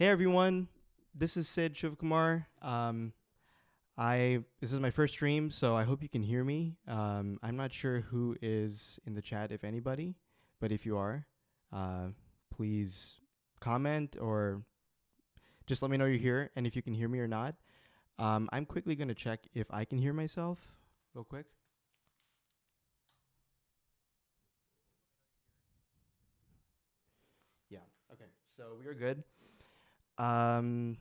Hey everyone, this is Sid Shivkumar. I This is my first stream, so I hope you can hear me. I'm not sure who is in the chat, if anybody, but if you are, uh, please comment or just let me know you're here and if you can hear me or not. I'm quickly going to check if I can hear myself, real quick. Yeah. Okay. So we are good. Um,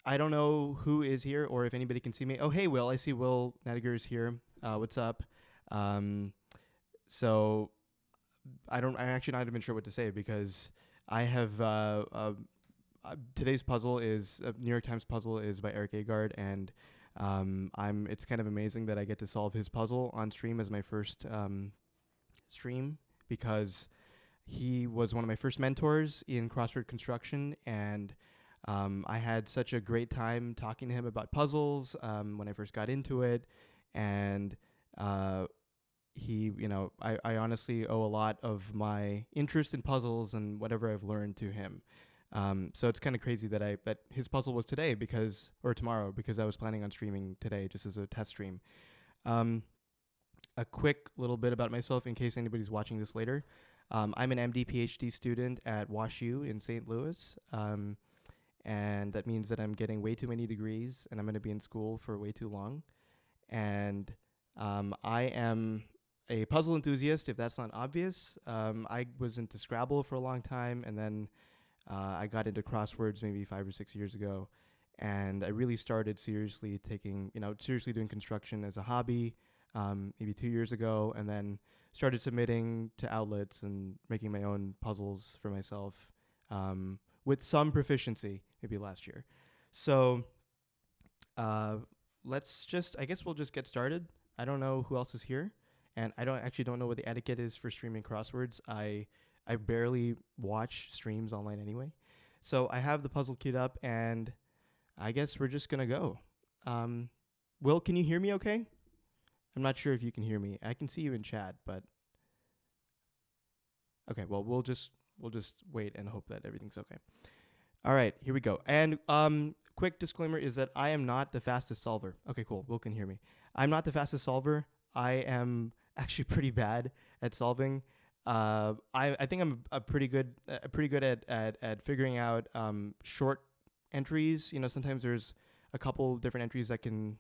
I don't know who is here or if anybody can see me. Oh, hey, Will. I see Will Nediger is here. What's up? Um, so I'm actually not even sure what to say because I have today's puzzle is New York Times puzzle is by Eric Agard, and it's kind of amazing that I get to solve his puzzle on stream as my first stream because he was one of my first mentors in crossword construction, and I had such a great time talking to him about puzzles when I first got into it, and I honestly owe a lot of my interest in puzzles and whatever I've learned to him. So it's kind of crazy that his puzzle was today or tomorrow because I was planning on streaming today just as a test stream. A quick little bit about myself in case anybody's watching this later. I'm an MD PhD student at WashU in St. Louis. And that means that I'm getting way too many degrees and I'm going to be in school for way too long. And I am a puzzle enthusiast, if that's not obvious. I was into Scrabble for a long time, and then I got into crosswords maybe 5 or 6 years ago. And I really started seriously doing construction as a hobby maybe 2 years ago, and then started submitting to outlets and making my own puzzles for myself with some proficiency maybe last year. So I guess we'll just get started. I don't know who else is here, and I don't know what the etiquette is for streaming crosswords. I barely watch streams online anyway. So I have the puzzle queued up, and I guess we're just gonna go. Will, can you hear me okay? I'm not sure if you can hear me. I can see you in chat, but okay, well we'll just wait and hope that everything's okay. All right, here we go. And quick disclaimer is that I am not the fastest solver. Okay, cool. Will can hear me. I'm not the fastest solver. I am actually pretty bad at solving. I think I'm pretty good at figuring out short entries. You know, sometimes there's a couple different entries that can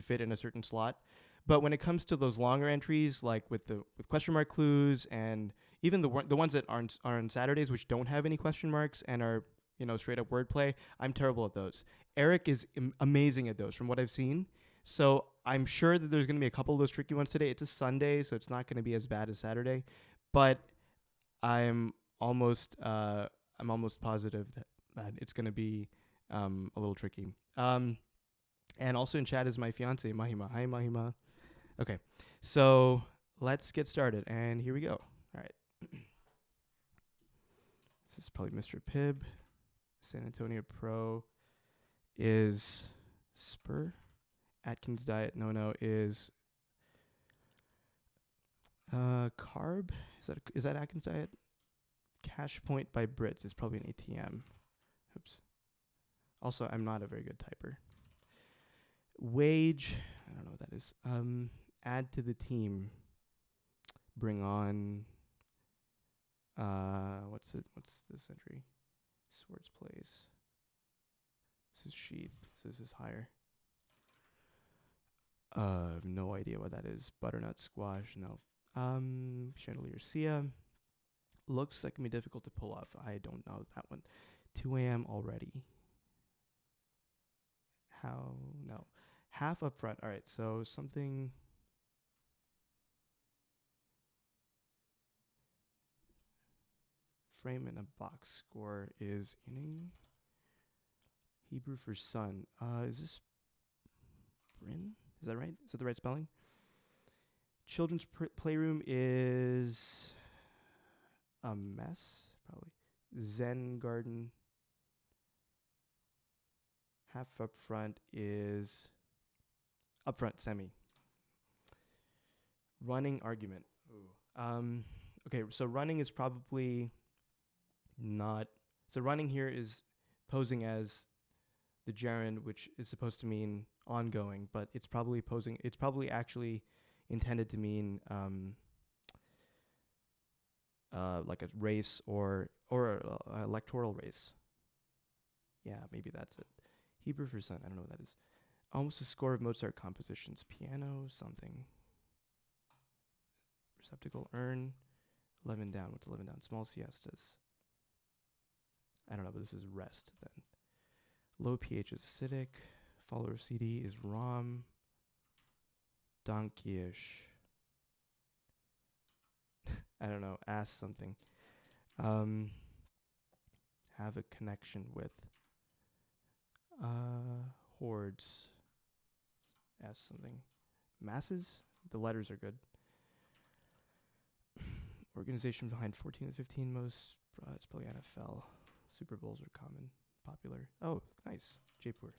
fit in a certain slot. But when it comes to those longer entries, like with question mark clues and even the ones that are on Saturdays, which don't have any question marks and are straight up wordplay, I'm terrible at those. Eric is amazing at those, from what I've seen. So I'm sure that there's going to be a couple of those tricky ones today. It's a Sunday, so it's not going to be as bad as Saturday, but I'm almost positive that it's going to be a little tricky. And also in chat is my fiance Mahima. Hi Mahima. Okay, so let's get started, and here we go. All right. This is probably Mr. Pibb. San Antonio Pro is Spur. Atkins Diet No is Carb. Is that Atkins Diet? Cash Point by Brits is probably an ATM. Oops. Also, I'm not a very good typer. Wage, I don't know what that is. Add to the team. Bring on. What's this entry? Swords plays. This is sheath. This is higher. No idea what that is. Butternut squash. No. Chandelier Sia. Looks like it can be difficult to pull off. I don't know that one. 2 a.m. already. How? No. Half up front. All right. So something. Frame in a box score is inning. Hebrew for sun. Is this Bryn? Is that right? Is that the right spelling? Children's playroom is a mess, probably. Zen garden. Half up front is up front semi. Running argument. Ooh. Okay, so running is probably not So running here is posing as the gerund, which is supposed to mean ongoing, but it's probably actually intended to mean like a race or electoral race. Yeah, maybe that's it. Hebrew for sun. I don't know what that is. Almost a score of Mozart compositions. Piano something. Receptacle, urn, 11 down. What's 11 down? Small siestas. I don't know, but this is rest then. Low pH is acidic. Follower CD is ROM. Donkeyish. I don't know. Ask something. Have a connection with. Hordes. Ask something. Masses? The letters are good. Organization behind 14 to 15 most. It's probably NFL. Super Bowls are common. Popular. Oh, nice. Jaipur.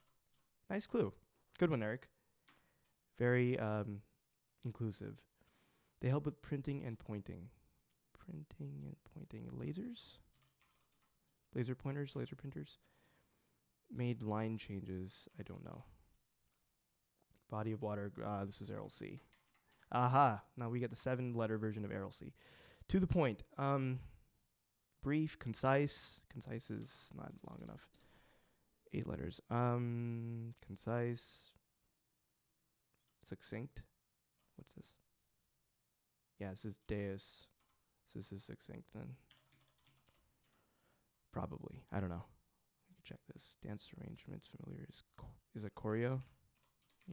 Nice clue. Good one, Eric. Very inclusive. They help with printing and pointing. Printing and pointing. Lasers? Laser pointers? Laser printers? Made line changes. I don't know. Body of water. This is Errol C. Aha. Now we get the 7-letter version of Errol C. To the point. Brief, concise. Concise is not long enough. 8 letters. Concise. Succinct. What's this? Yeah, this is deus. So this is succinct then. Probably. I don't know. We can check this. Dance arrangements. Familiar is it choreo?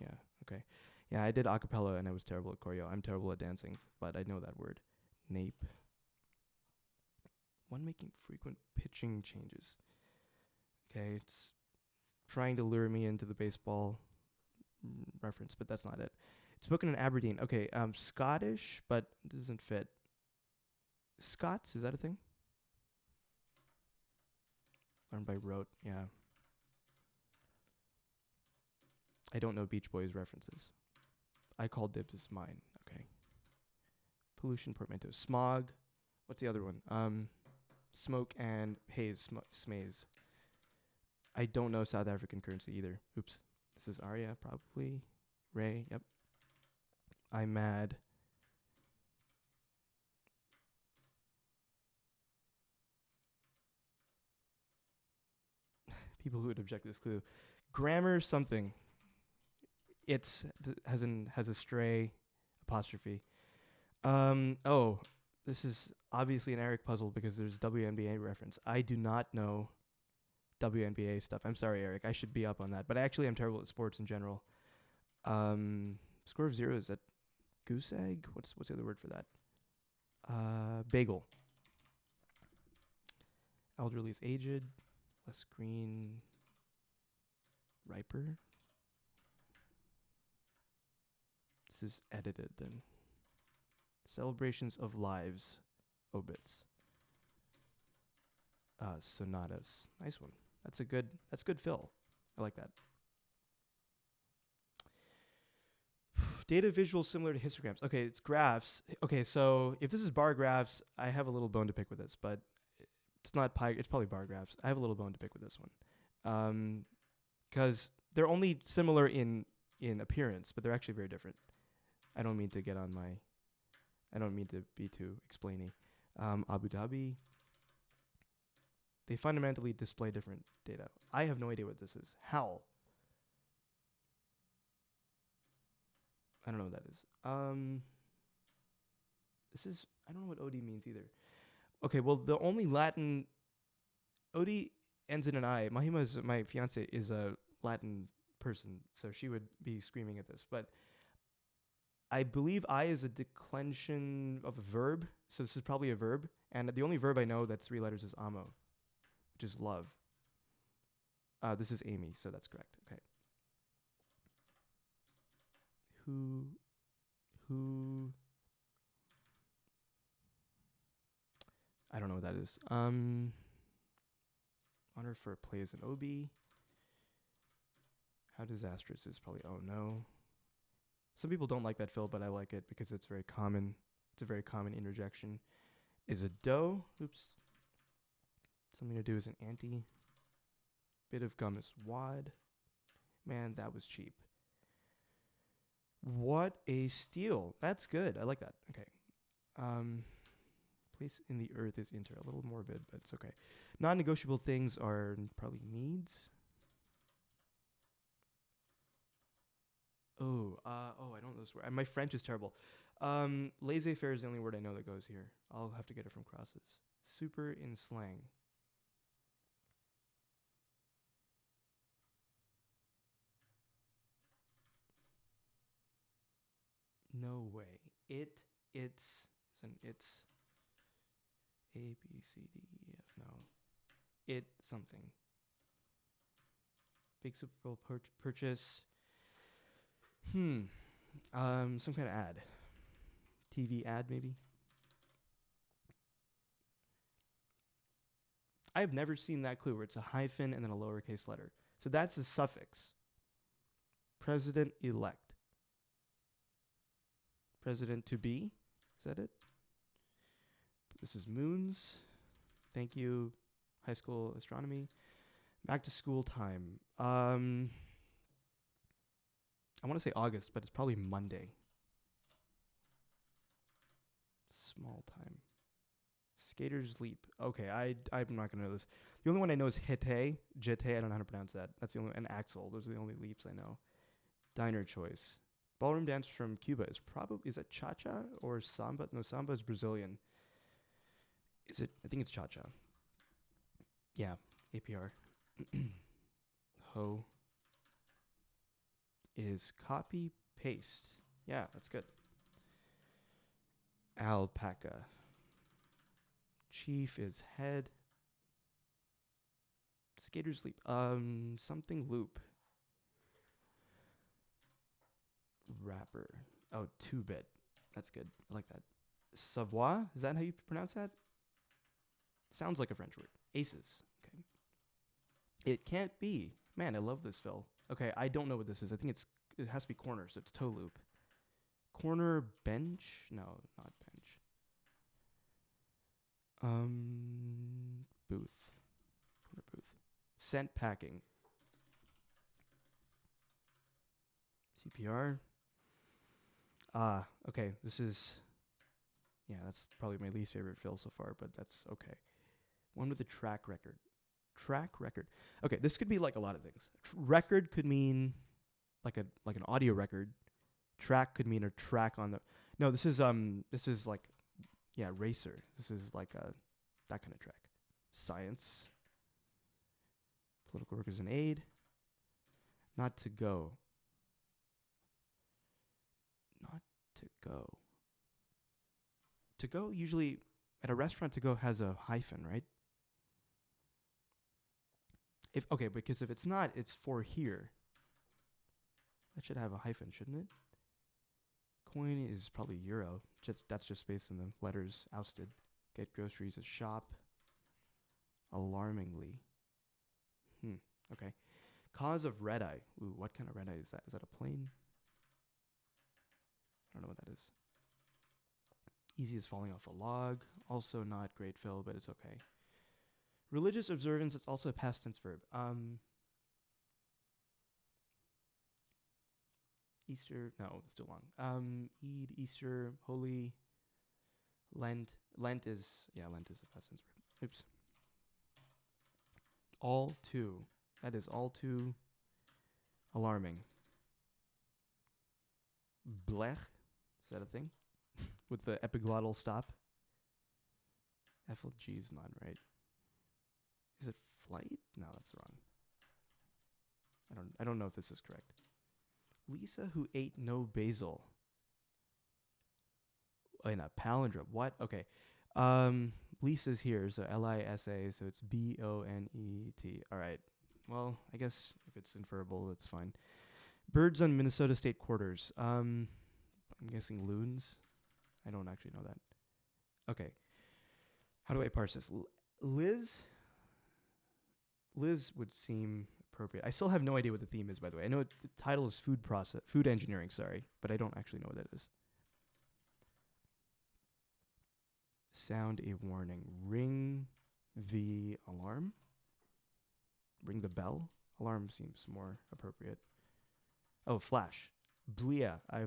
Yeah. Okay. Yeah, I did acapella and I was terrible at choreo. I'm terrible at dancing, but I know that word. Nape. One making frequent pitching changes. Okay, it's trying to lure me into the baseball reference, but that's not it. It's spoken in Aberdeen. Okay, Scottish, but doesn't fit. Scots, is that a thing? Learned by rote, yeah. I don't know Beach Boys references. I call dibs as mine. Okay. Pollution, portmanteau. Smog. What's the other one? Smoke and haze. Smaze. I don't know South African currency either. Oops. This is Arya, probably. Ray, yep. I'm mad. People who would object to this clue. Grammar something. Has a stray apostrophe. Oh, this is obviously an Eric puzzle because there's WNBA reference. I do not know WNBA stuff. I'm sorry, Eric. I should be up on that. But actually, I'm terrible at sports in general. Score of 0, is that goose egg? What's the other word for that? Bagel. Elderly is aged. Less green. Riper. This is edited then. Celebrations of lives. Obits. Sonatas. Nice one. That's good fill. I like that. Data visual similar to histograms. Okay, it's graphs. Okay, so if this is bar graphs, I have a little bone to pick with this, but it's not pie. It's probably bar graphs. I have a little bone to pick with this one, because they're only similar in appearance, but they're actually very different. I don't mean to be too explainy. Abu Dhabi. They fundamentally display different data. I have no idea what this is. Howl. I don't know what that is. I don't know what OD means either. Okay, well, the only Latin... OD ends in an I. Mahima, my fiance, is a Latin person, so she would be screaming at this. But I believe I is a declension of a verb, so this is probably a verb. And the only verb I know that's 3 letters is amo, which is love. This is Amy, so that's correct. Okay. Who? I don't know what that is. Honor for a play as an OB. How disastrous is probably, oh no. Some people don't like that fill, but I like it because it's very common. It's a very common interjection. Is a dough. Oops. Something to do is an anti. Bit of gum is wad. Man, that was cheap. What a steal. That's good. I like that. Okay. Place in the earth is inter. A little morbid, but it's okay. Non-negotiable things are probably needs. I don't know this word. My French is terrible. Laissez-faire is the only word I know that goes here. I'll have to get it from crosses. Super in slang. No way. It's an it's. A, B, C, D, E, F. No. It something. Big Super Bowl purchase. Some kind of ad. TV ad, maybe. I've never seen that clue where it's a hyphen and then a lowercase letter. So that's a suffix. President-elect. President to be. Is that it? This is moons. Thank you. High school astronomy. Back to school time. I want to say August, but it's probably Monday. Small time. Skater's leap. Okay, I'm not gonna know this. The only one I know is jete. Jete. I don't know how to pronounce that. That's the only. And axel. Those are the only leaps I know. Diner choice. Ballroom dance from Cuba is that cha-cha or samba? No, samba is Brazilian. Is it? I think it's cha-cha. Yeah, APR. Ho is copy paste. Yeah, that's good. Alpaca. Chief is head. Skater's leap. Something loop. Rapper. Oh, 2-bit. That's good. I like that. Savoir? Is that how you pronounce that? Sounds like a French word. Aces. Okay. It can't be. Man, I love this fill. Okay, I don't know what this is. I think it has to be corner, so it's toe loop. Corner bench? No, not bench. Booth. Corner booth. Scent packing. CPR. Okay. This is, yeah, that's probably my least favorite fill so far, but that's okay. One with a track record. Track record. Okay, this could be like a lot of things. Record could mean like an audio record. Track could mean a track on the. No, this is like, yeah, racer. This is like that kind of track. Science. Political work is an aid. Not to go. Not to go. To go usually at a restaurant, to go has a hyphen, right? Because if it's not, it's for here. That should have a hyphen, shouldn't it? Coin is probably euro. That's just space in the letters. Ousted. Get groceries. A shop. Alarmingly. Okay. Cause of red eye. Ooh, what kind of red eye is that? Is that a plane? I don't know what that is. Easy as falling off a log. Also not great fill, but it's okay. Religious observance, it's also a past tense verb. Easter, no, it's too long. Eid, Easter, Holy, Lent. Lent is a past tense verb. Oops. All too. That is all too alarming. Blech, is that a thing? With the epiglottal stop. FLG is not right. Is it flight? No, that's wrong. I don't know if this is correct. Lisa who ate no basil. In a palindrome. What? Okay. Lisa's here, so Lisa, so it's Bonet. All right. Well, I guess if it's inferable, it's fine. Birds on Minnesota State quarters. I'm guessing loons. I don't actually know that. Okay. How do I parse this? Liz would seem appropriate. I still have no idea what the theme is, by the way. I know the title is food engineering, but I don't actually know what that is. Sound a warning. Ring The alarm. Ring the bell. Alarm seems more appropriate. Oh, flash. Blia. I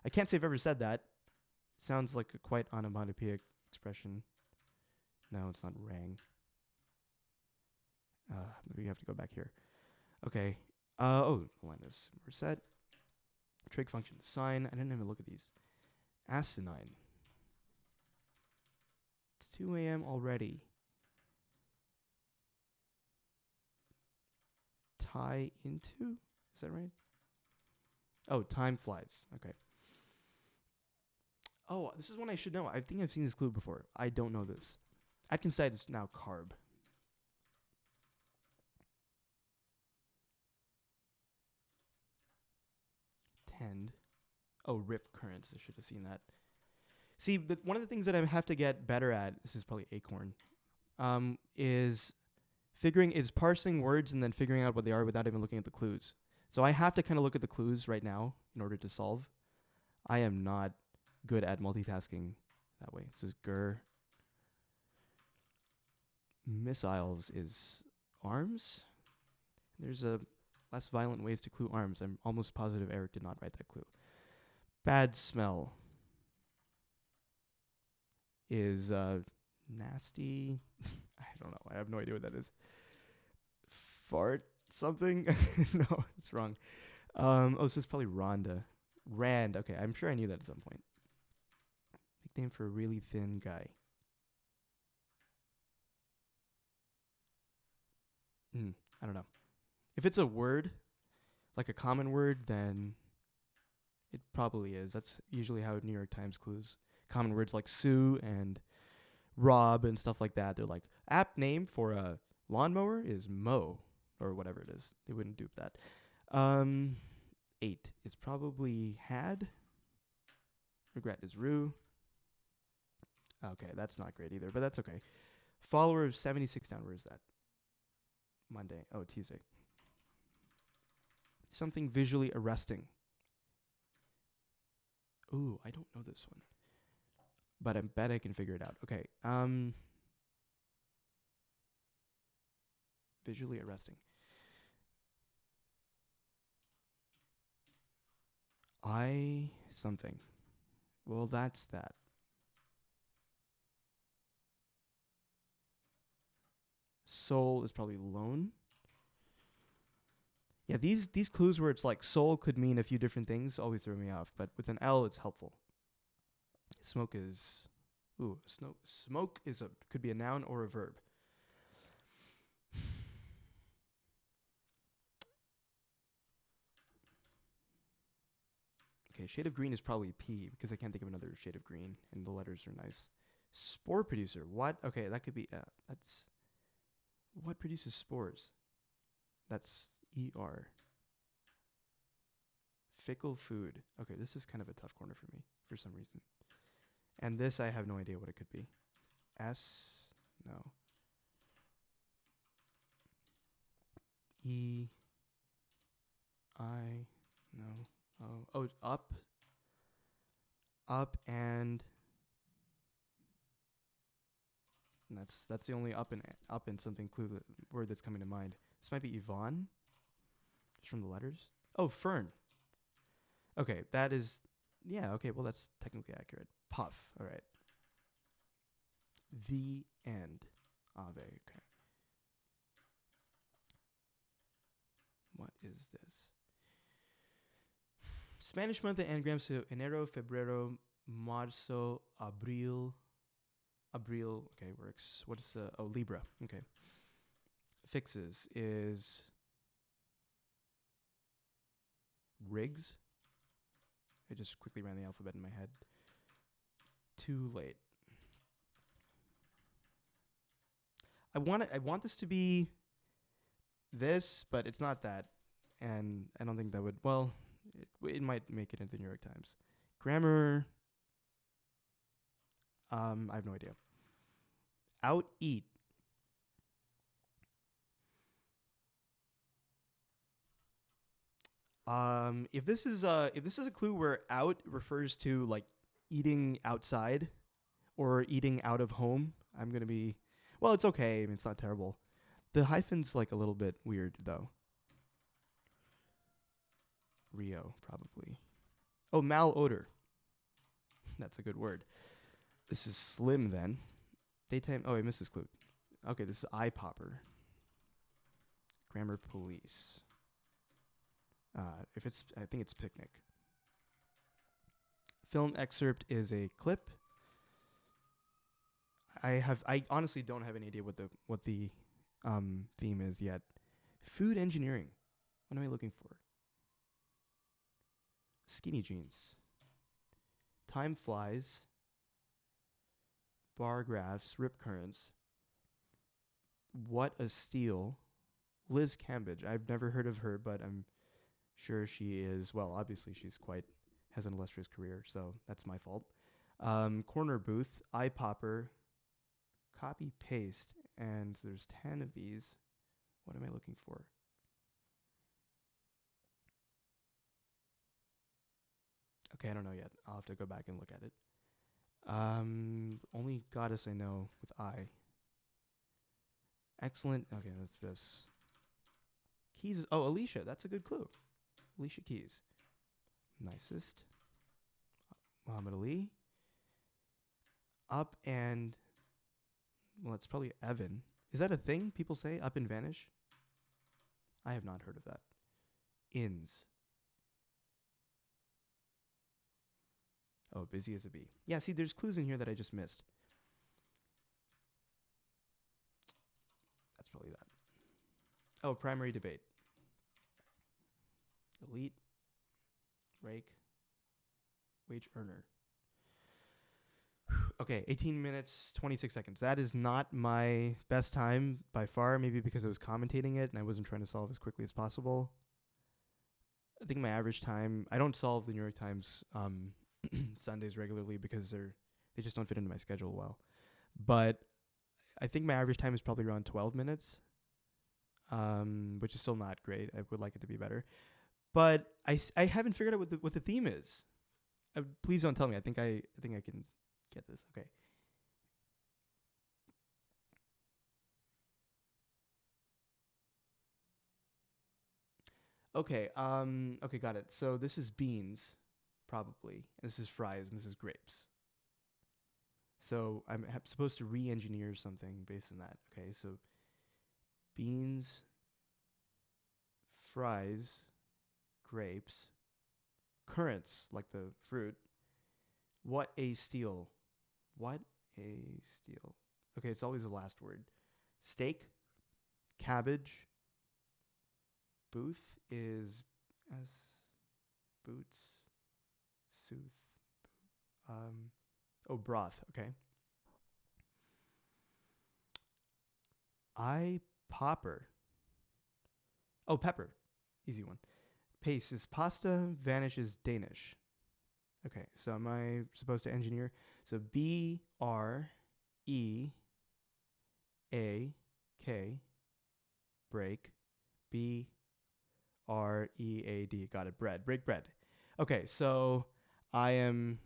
can't say I've ever said that. Sounds like a quite onomatopoeic expression. No, it's not rang. Maybe you have to go back here. Okay. Line is we're set. Trig function. Sine. I didn't even look at these. Asinine. It's 2 a.m. already. Tie into? Is that right? Oh, time flies. Okay. Oh, this is one I should know. I think I've seen this clue before. I don't know this. Atkinside is now carb. Tend. Oh, rip currents. I should have seen that. See, one of the things that I have to get better at, this is probably acorn, is parsing words and then figuring out what they are without even looking at the clues. So I have to kind of look at the clues right now in order to solve. I am not good at multitasking that way. This is gur. Missiles is arms. There's a less violent ways to clue arms. I'm almost positive Eric did not write that clue. Bad smell is nasty. I don't know. I have no idea what that is. Fart something? No, it's wrong. This is probably Rhonda. Rand. Okay, I'm sure I knew that at some point. Nickname for a really thin guy. I don't know. If it's a word, like a common word, then it probably is. That's usually how New York Times clues. Common words like Sue and Rob and stuff like that. They're like, apt name for a lawnmower is Mo, or whatever it is. They wouldn't dupe that. 8 is probably had. Regret is rue. Okay, that's not great either, but that's okay. Follower of 76 down. Where is that? Monday. Oh, Tuesday. Something visually arresting. Ooh, I don't know this one. But I bet I can figure it out. Okay. Visually arresting. Something. Well, that's that. Soul is probably lone. Yeah, these clues where it's like soul could mean a few different things always throw me off, but with an L it's helpful. Smoke is smoke is could be a noun or a verb. Okay, shade of green is probably P because I can't think of another shade of green and the letters are nice. Spore producer. What? Okay, that could be that's what produces spores? That's ER. Fickle food. Okay, this is kind of a tough corner for me for some reason. And this, I have no idea what it could be. S, no. E, I, no. Oh, up. Up and that's the only up and something clue word that's coming to mind. This might be Yvonne, just from the letters. Oh, fern. Okay, that is, yeah, okay, well, that's technically accurate. Puff, all right. The end. Ave, okay. What is this? Spanish month anagrams to enero, febrero, marzo, abril. Abril, okay, works. What is, Libra, okay. Fixes is rigs. I just quickly ran the alphabet in my head. Too late. I want this to be this, but it's not that. And I don't think that would, well, it might make it into the New York Times. Grammar, I have no idea. Out eat. If this is a clue where out refers to like eating outside or eating out of home, I'm gonna be Well, it's okay. I mean, it's not terrible. The hyphen's like a little bit weird though. Rio, probably. Oh, malodor. That's a good word. This is slim then. Daytime. Oh, I missed this clue. Okay, this is eye popper. Grammar police. If it's, I think it's picnic. Film excerpt is a clip. I honestly don't have any idea what the theme is yet. Food engineering. What am I looking for? Skinny jeans. Time flies. Bar graphs. Rip currents. What a steal. Liz Cambridge. I've never heard of her, but I'm sure she is, well, obviously she's has an illustrious career, so that's my fault. Corner booth, eye popper, copy paste, and there's 10 of these. What am I looking for? Okay, I don't know yet. I'll have to go back and look at it. Only goddess I know with I. Excellent. Okay, that's this. Keys. Oh, Alicia. That's a good clue. Alicia Keys. Nicest. Muhammad Ali. Up and... Well, it's probably Evan. Is that a thing people say? Up and vanish? I have not heard of that. Inns. Oh, busy as a bee. Yeah, see, there's clues in here that I just missed. That's probably that. Oh, primary debate. Elite. Rake. Wage earner. Okay, 18 minutes, 26 seconds. That is not my best time by far, maybe because I was commentating it and I wasn't trying to solve as quickly as possible. I think my average time, I don't solve the New York Times Sundays regularly because they just don't fit into my schedule well. But I think my average time is probably around 12 minutes, which is still not great. I would like it to be better. But I haven't figured out what the theme is. Please don't tell me. I think I can get this. Okay. Okay. Okay, got it. So this is beans, probably. And this is fries, and this is grapes. So I'm supposed to re-engineer something based on that. Okay, so beans, fries, grapes, currants, like the fruit. What a steal. What a steal. Okay, it's always the last word. Steak, cabbage, booth is boots, sooth. Oh, broth. Okay. Eye popper. Oh, pepper. Easy one. Pace is pasta. Vanish is Danish. Okay, so am I supposed to engineer? So BREAK, break. BREAD. Got it. Bread. Break bread. Okay, so I am...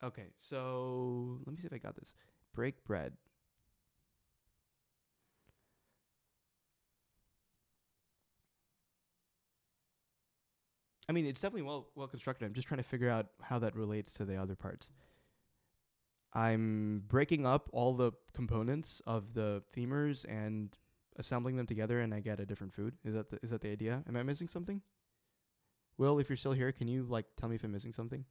Okay, so let me see if I got this. Break bread. I mean, it's definitely well constructed. I'm just trying to figure out how that relates to the other parts. I'm breaking up all the components of the themers and assembling them together, and I get a different food. Is that the idea? Am I missing something? Will, if you're still here, can you tell me if I'm missing something?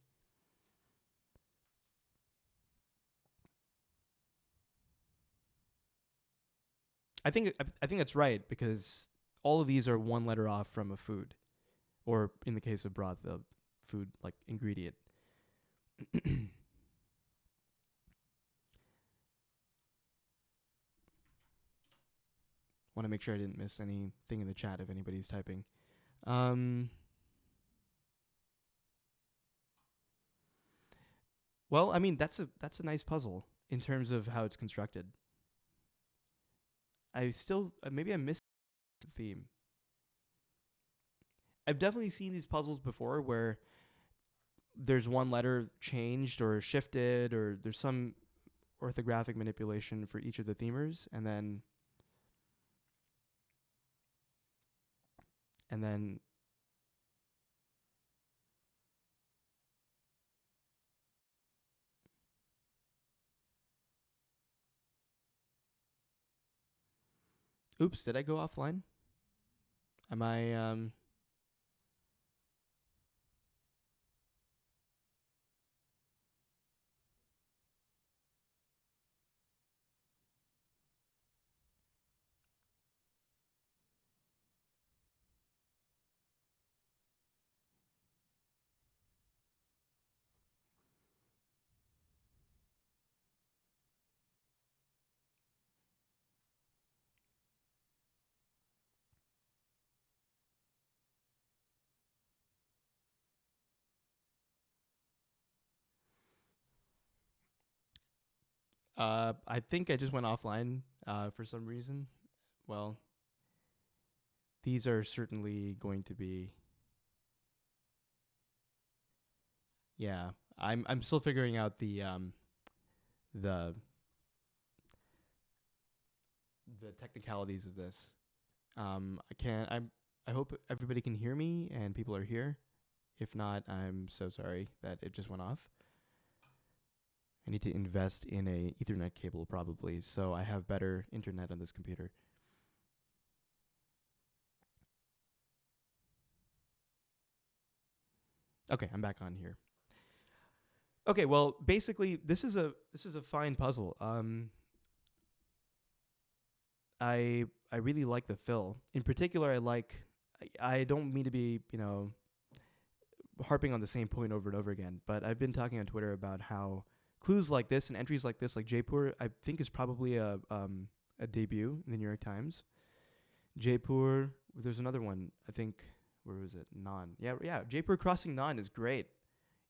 I think that's right, because all of these are one letter off from a food, or in the case of broth, the food ingredient. Want to make sure I didn't miss anything in the chat if anybody's typing. Well, I mean, that's a nice puzzle in terms of how it's constructed. I still maybe I missed the theme. I've definitely seen these puzzles before where there's one letter changed or shifted, or there's some orthographic manipulation for each of the themers, and then oops, did I go offline? Am I I think I just went offline for some reason. Well, these are certainly going to be, yeah. I'm still figuring out the the technicalities of this. I can't. I hope everybody can hear me and people are here. If not, I'm so sorry that it just went off. I need to invest in a Ethernet cable probably, so I have better internet on this computer. Okay, I'm back on here. Okay, well, basically, this is a fine puzzle. I really like the fill. In particular, I don't mean to be, harping on the same point over and over again, but I've been talking on Twitter about how clues like this and entries like this, like Jaipur, I think is probably a debut in the New York Times. Jaipur, there's another one. I think where was it? Nan. Yeah, yeah. Jaipur crossing Nan is great.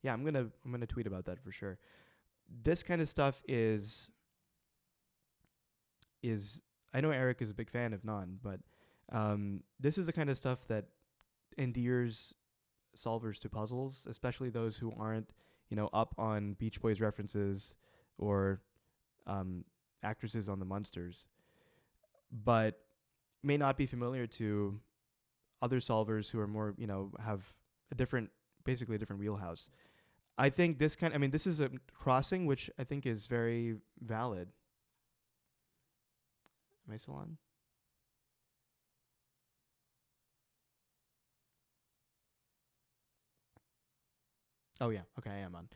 Yeah, I'm gonna tweet about that for sure. This kind of stuff is I know Eric is a big fan of Nan, but this is the kind of stuff that endears solvers to puzzles, especially those who aren't, up on Beach Boys references or actresses on the Munsters, but may not be familiar to other solvers who are more, have a different, basically a different wheelhouse. I think this is a crossing which I think is very valid. Am I still on? Oh yeah, okay, I am on.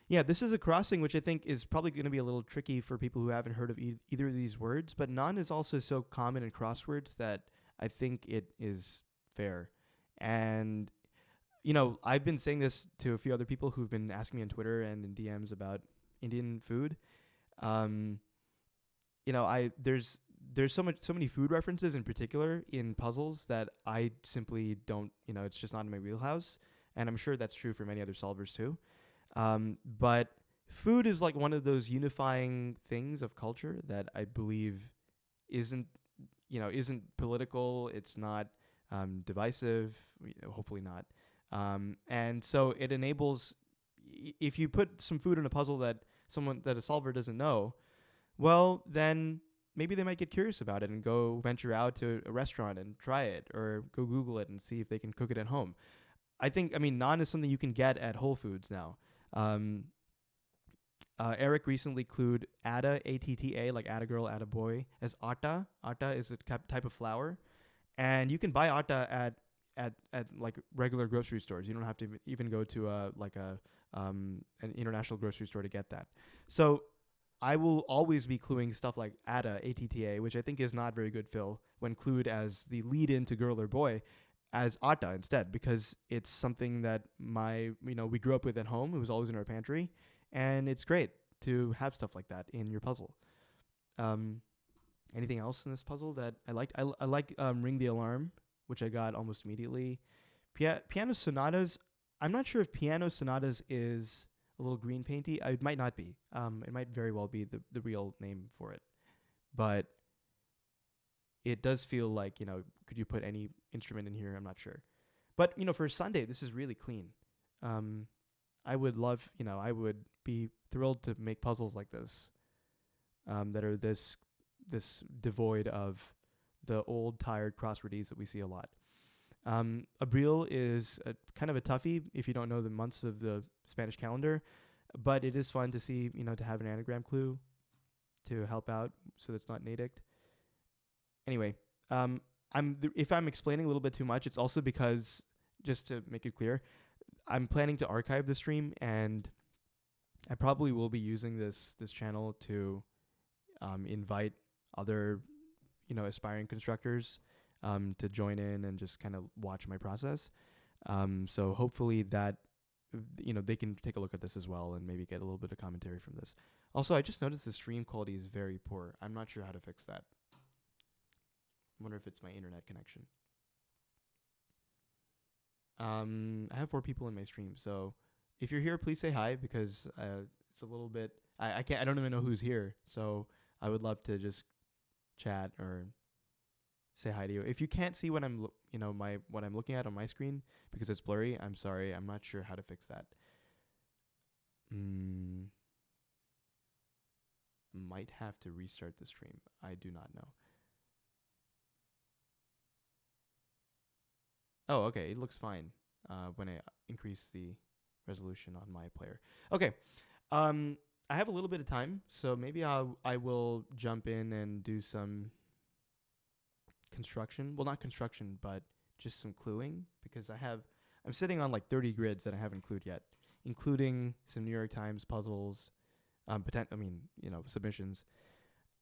Yeah, this is a crossing which I think is probably going to be a little tricky for people who haven't heard of either of these words, but non is also so common in crosswords that I think it is fair. And I've been saying this to a few other people who've been asking me on Twitter and in DMs about Indian food. Um, I there's so many food references in particular in puzzles that I simply don't, it's just not in my wheelhouse, and I'm sure that's true for many other solvers too. But food is like one of those unifying things of culture that I believe isn't isn't political. It's not divisive. Hopefully not. And so it enables, if you put some food in a puzzle that a solver doesn't know, well, then maybe they might get curious about it and go venture out to a restaurant and try it, or go Google it and see if they can cook it at home. I mean, naan is something you can get at Whole Foods now. Um, Eric recently clued atta, ATTA, like atta girl, atta boy, as atta. Atta is a type of flour, and you can buy atta at like regular grocery stores. You don't have to even go to an international grocery store to get that. So I will always be cluing stuff like atta, ATTA, which I think is not very good fill when clued as the lead into girl or boy, as atta instead, because it's something that we grew up with at home. It was always in our pantry, and it's great to have stuff like that in your puzzle. Um, Anything else in this puzzle that I liked? I like Ring the Alarm, which I got almost immediately. Piano Sonatas. I'm not sure if Piano Sonatas is a little green painty. It might not be. It might very well be the real name for it. But it does feel like, could you put any instrument in here? I'm not sure. But, for Sunday, this is really clean. I would love, I would be thrilled to make puzzles like this, that are this devoid of the old tired crosswordese that we see a lot. Abril is a kind of a toughie if you don't know the months of the Spanish calendar, but it is fun to see, to have an anagram clue to help out so that's not Natick. Anyway, if I'm explaining a little bit too much, it's also because, just to make it clear, I'm planning to archive the stream, and I probably will be using this channel to invite other, aspiring constructors to join in and just kind of watch my process. So hopefully that, they can take a look at this as well and maybe get a little bit of commentary from this. Also, I just noticed the stream quality is very poor. I'm not sure how to fix that. I wonder if it's my internet connection. I have 4 people in my stream, so if you're here, please say hi, because it's a little bit, I don't even know who's here, so I would love to just chat or say hi to you. If you can't see what I'm what I'm looking at on my screen because it's blurry, I'm sorry. I'm not sure how to fix that. Might have to restart the stream. I do not know. Oh, okay. It looks fine when I increase the resolution on my player. Okay. I have a little bit of time, so maybe I will jump in and do some construction. Well, not construction, but just some cluing, because I'm sitting on like 30 grids that I haven't clued yet, including some New York Times puzzles, submissions,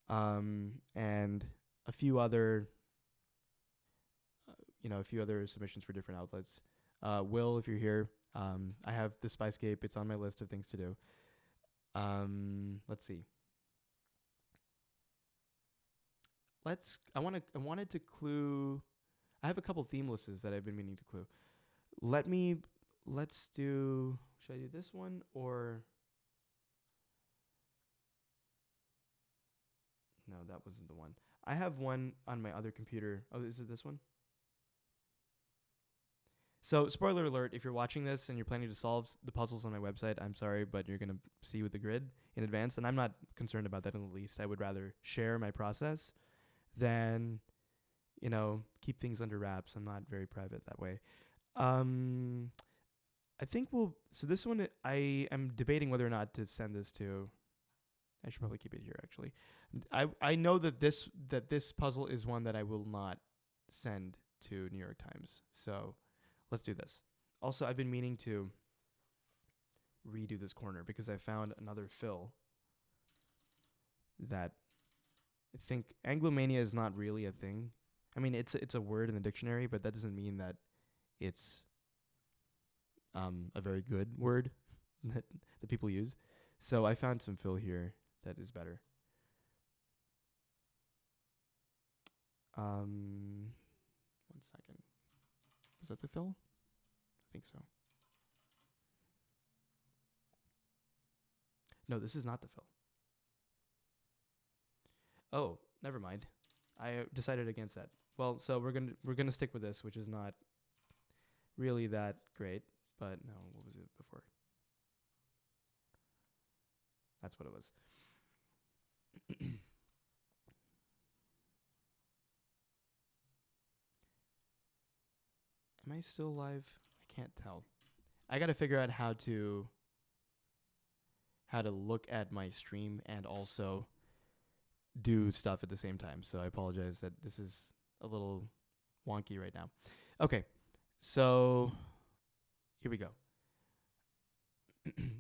and a few other submissions for different outlets. Will, if you're here, I have the Spicescape. It's on my list of things to do. Let's see. I wanted to clue. I have a couple theme lists that I've been meaning to clue. Let's do. Should I do this one or? No, that wasn't the one. I have one on my other computer. Oh, is it this one? So, spoiler alert, if you're watching this and you're planning to solve the puzzles on my website, I'm sorry, but you're going to see with the grid in advance, and I'm not concerned about that in the least. I would rather share my process than, keep things under wraps. I'm not very private that way. I think so this one, I am debating whether or not to send this to, I should probably keep it here, actually. I know that this puzzle is one that I will not send to New York Times, so let's do this. Also, I've been meaning to redo this corner because I found another fill that I think Anglomania is not really a thing. I mean, it's a word in the dictionary, but that doesn't mean that it's a very good word that people use. So I found some fill here that is better. One second. Was that the fill? I think so. No, this is not the fill. Oh, never mind. I decided against that. Well, so we're gonna stick with this, which is not really that great. But no, what was it before? That's what it was. Am I still live? I can't tell. I got to figure out how to look at my stream and also do stuff at the same time. So I apologize that this is a little wonky right now. Okay. So here we go.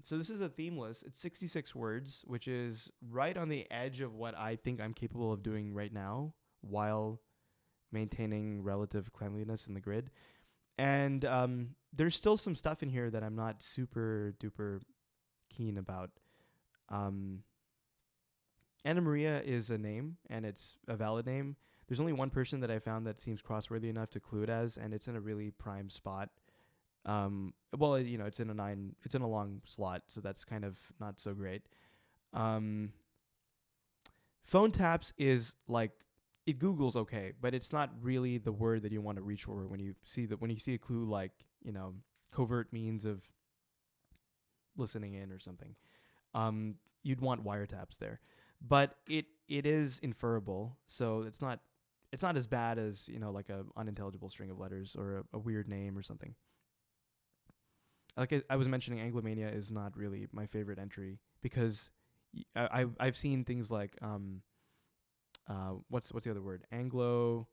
So this is a theme list. It's 66 words, which is right on the edge of what I think I'm capable of doing right now while maintaining relative cleanliness in the grid. And there's still some stuff in here that I'm not super duper keen about. Anna Maria is a name, and it's a valid name. There's only one person that I found that seems crossworthy enough to clue it as, and it's in a really prime spot. Well, it's in a long slot, so that's kind of not so great. Phone taps is like, it Google's okay, but it's not really the word that you want to reach for when you see a clue like, covert means of listening in or something. You'd want wiretaps there, but it is inferable, so it's not as bad as like a unintelligible string of letters or a weird name or something. Like I was mentioning, Anglomania is not really my favorite entry because I've seen things like what's the other word? Anglo.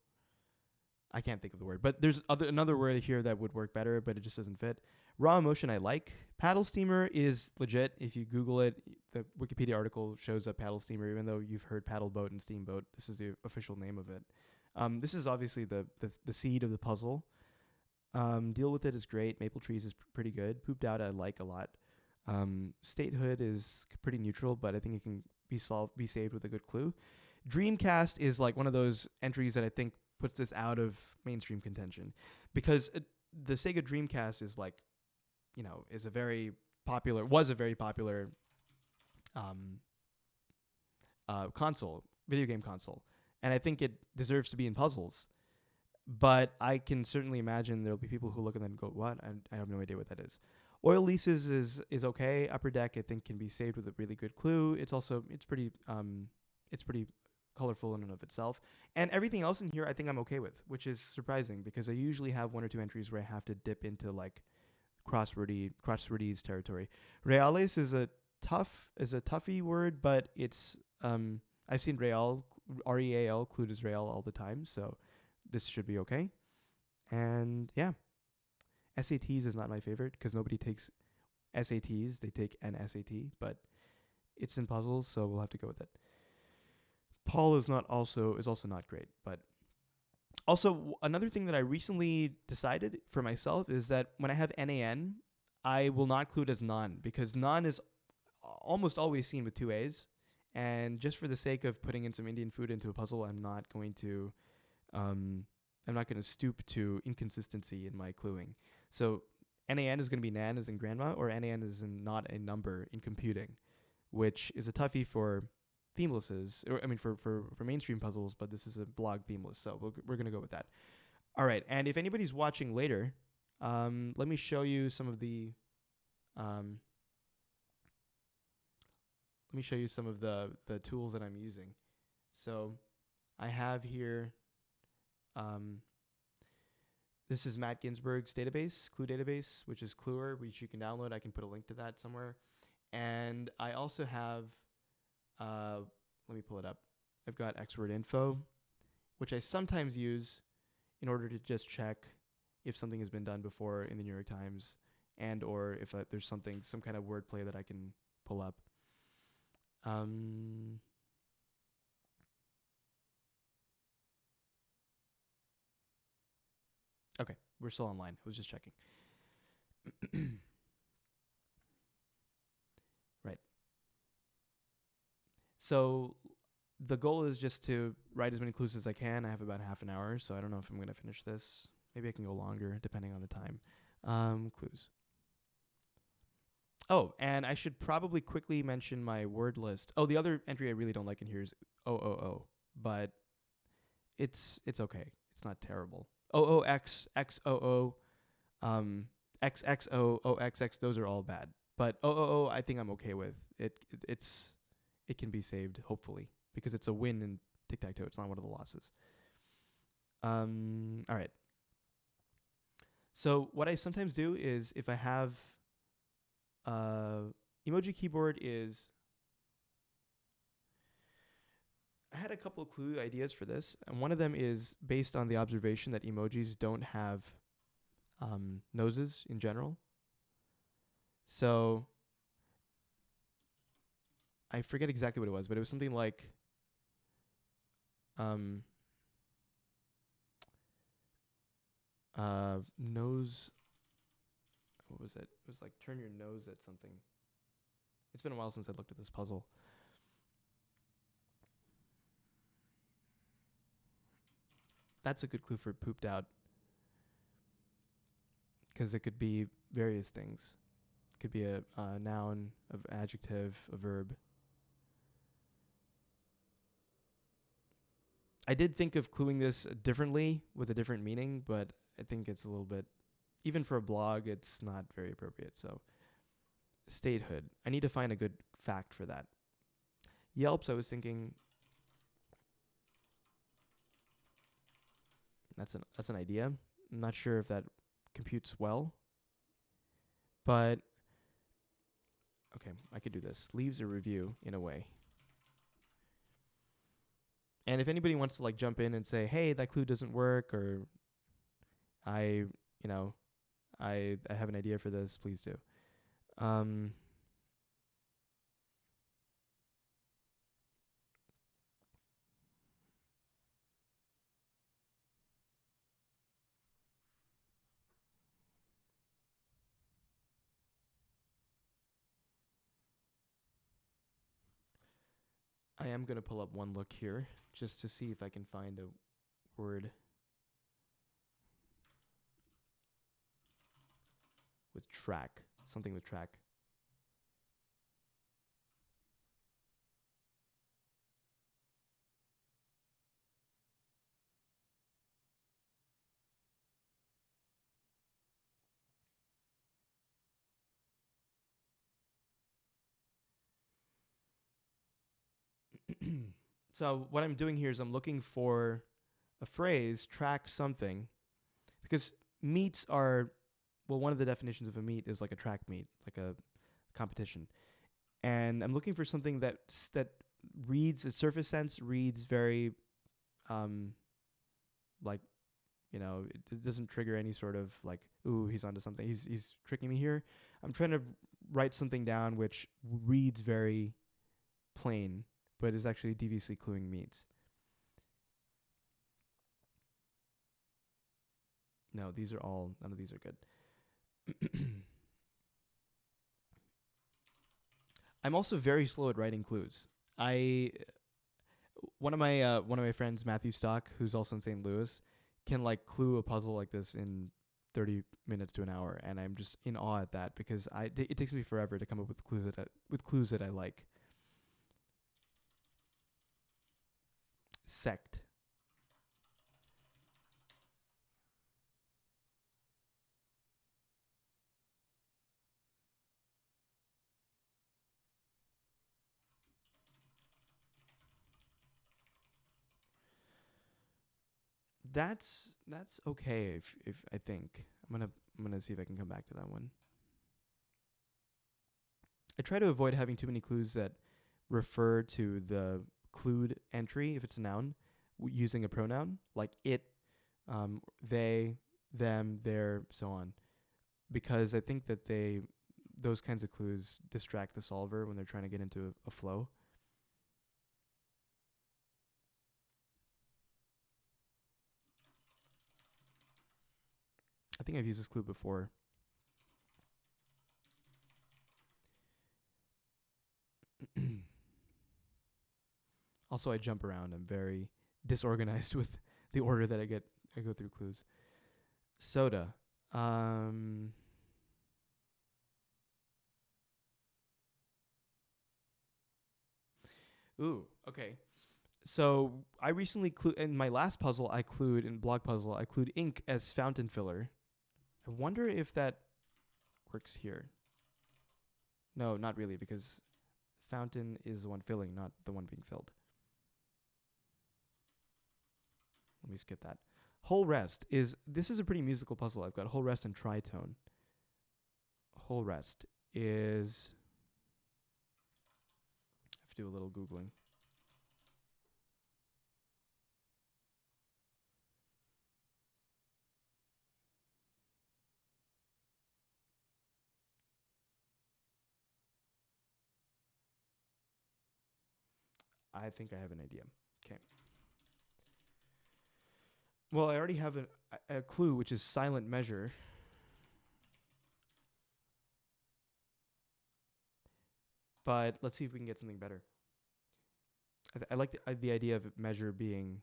I can't think of the word, but there's another word here that would work better, but it just doesn't fit. Raw emotion I like. Paddle steamer is legit. If you Google it, the Wikipedia article shows up paddle steamer, even though you've heard paddle boat and steamboat. This is the official name of it. This is obviously the seed of the puzzle. Deal with it is great. Maple trees is pretty good. Pooped out I like a lot. Statehood is pretty neutral, but I think it can be saved with a good clue. Dreamcast is like one of those entries that I think puts this out of mainstream contention because the Sega Dreamcast is like, was a very popular video game console, and I think it deserves to be in puzzles. But I can certainly imagine there'll be people who look at that and go, "What? I have no idea what that is." Oil leases is okay. Upper Deck I think can be saved with a really good clue. It's pretty colorful in and of itself. And everything else in here I think I'm okay with, which is surprising because I usually have one or two entries where I have to dip into like crosswordies territory. Reales is a toughy word, but it's I've seen real REAL clued as real all the time, so this should be okay. And yeah, SATs is not my favorite because nobody takes SATs. They take an SAT, but it's in puzzles, so we'll have to go with it. Paul is also not great, but also another thing that I recently decided for myself is that when I have NAN, I will not clue it as non because non is almost always seen with two A's, and just for the sake of putting in some Indian food into a puzzle, I'm not going to stoop to inconsistency in my cluing. So NAN is going to be nan as in grandma, or NAN is not a number in computing, which is a toughie for themelesses, or I mean for mainstream puzzles, but this is a blog themeless, so we're going to go with that. All right, and if anybody's watching later, let me show you some of the tools that I'm using. So I have here this is Matt Ginsberg's database, Clue database, which is Cluer, which you can download. I can put a link to that somewhere. And I also have let me pull it up. I've got Xword info, which I sometimes use in order to just check if something has been done before in the New York Times, and or if there's some kind of wordplay that I can pull up. Okay, we're still online. I was just checking. Right. So the goal is just to write as many clues as I can. I have about half an hour, so I don't know if I'm going to finish this. Maybe I can go longer, depending on the time. Clues. Oh, and I should probably quickly mention my word list. Oh, the other entry I really don't like in here is OOO, but it's okay. It's not terrible. OOX, XOO, XXO, OXX, those are all bad. But OOO, I think I'm okay with. It can be saved, hopefully, because it's a win in tic-tac-toe. It's not one of the losses. All right. So what I sometimes do is if I have emoji keyboard is, I had a couple of clue ideas for this, and one of them is based on the observation that emojis don't have noses in general. So I forget exactly what it was, but it was something like nose. What was it? It was like turn your nose at something. It's been a while since I looked at this puzzle. That's a good clue for pooped out, because it could be various things. It could be a noun, an adjective, a verb. I did think of cluing this differently with a different meaning, but I think it's a little bit, even for a blog, it's not very appropriate. So statehood. I need to find a good fact for that. Yelps, I was thinking that's an idea. I'm not sure if that computes well, but okay, I could do this. Leaves a review in a way. And if anybody wants to like jump in and say, "Hey, that clue doesn't work," or I, you know, I have an idea for this, please do. I am going to pull up one look here just to see if I can find a word with track, something with track. So what I'm doing here is I'm looking for a phrase, track something, because meets are, well, one of the definitions of a meet is like a track meet, like a competition. And I'm looking for something that reads, at surface sense, reads very, like, it doesn't trigger any sort of like, ooh, he's onto something. He's tricking me here. I'm trying to write something down which reads very plain, but is actually deviously cluing meets. No, none of these are good. I'm also very slow at writing clues. One of my friends, Matthew Stock, who's also in St. Louis, can like clue a puzzle like this in 30 minutes to an hour, and I'm just in awe at that because it takes me forever to come up with clues that I like. Sect. That's okay if I think. I'm gonna see if I can come back to that one. I try to avoid having too many clues that refer to the clued entry if it's a noun using a pronoun like it, they, them, their, so on, because I think that those kinds of clues distract the solver when they're trying to get into a flow. I think I've used this clue before. Also, I jump around. I'm very disorganized with the order that I go through clues. Soda. Ooh, okay. So I recently in my last puzzle I clued in blog puzzle I clued ink as fountain filler. I wonder if that works here. No, not really, because fountain is the one filling, not the one being filled. Let me skip that. Whole rest this is a pretty musical puzzle. I've got whole rest and tritone. Whole rest is, I have to do a little Googling. I think I have an idea. Okay. Well, I already have a clue, which is silent measure. But let's see if we can get something better. I like the idea of measure being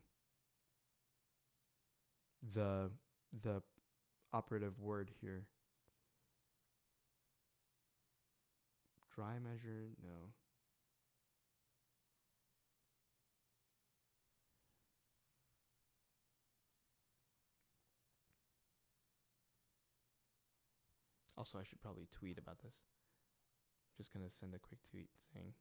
the operative word here. Dry measure, no. Also, I should probably tweet about this. Just gonna send a quick tweet saying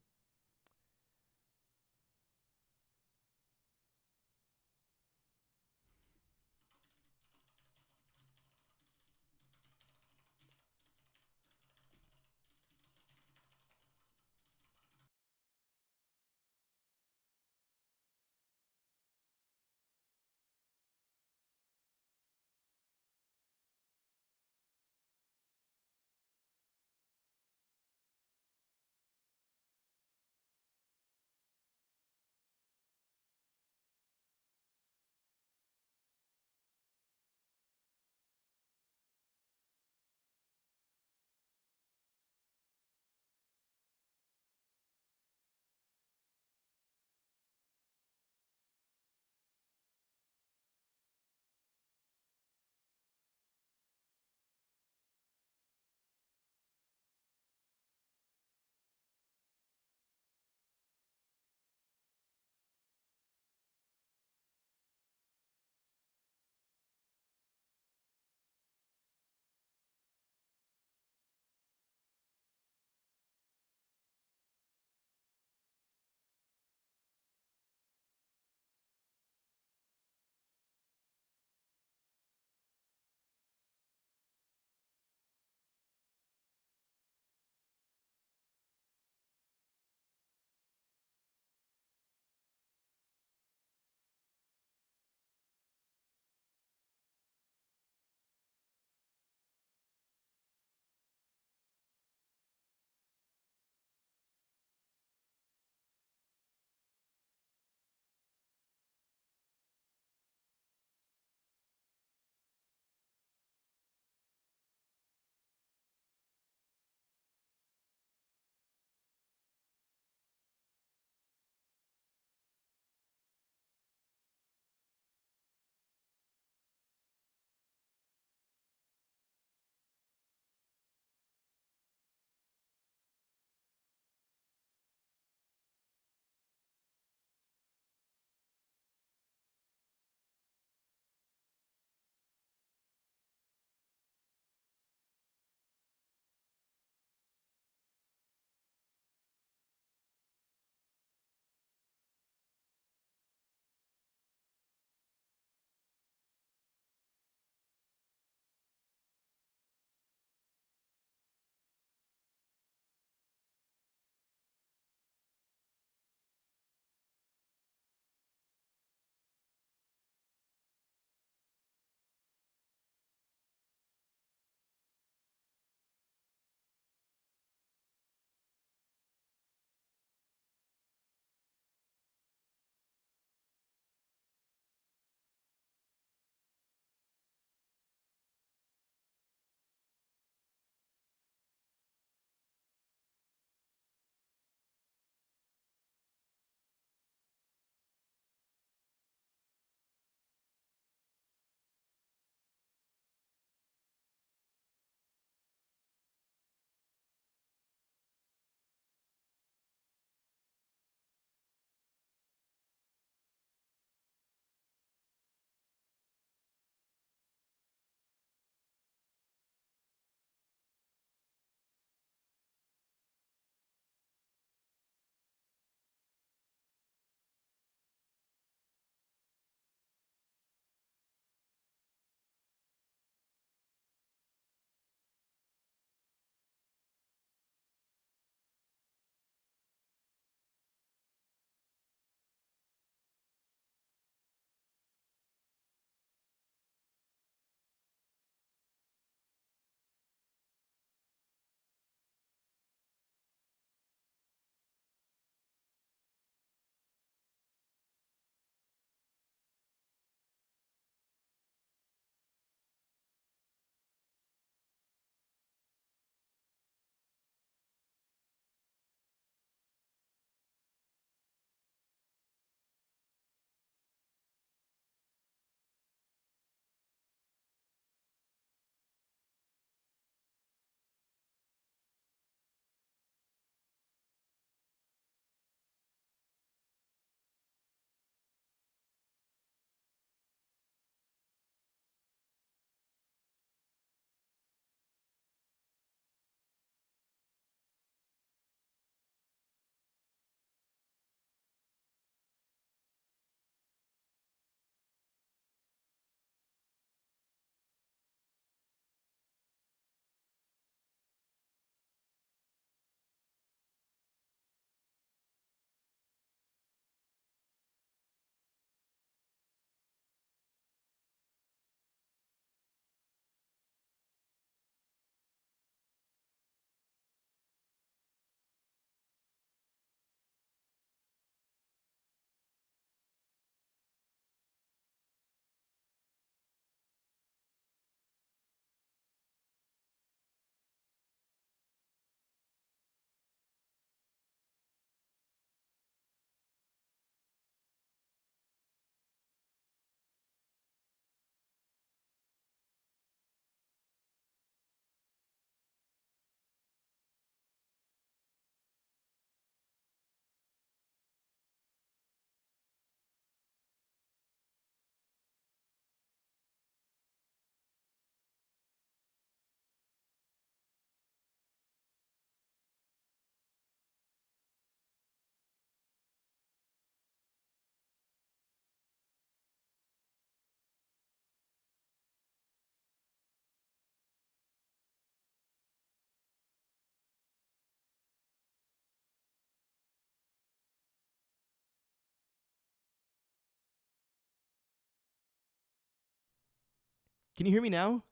Can you hear me now?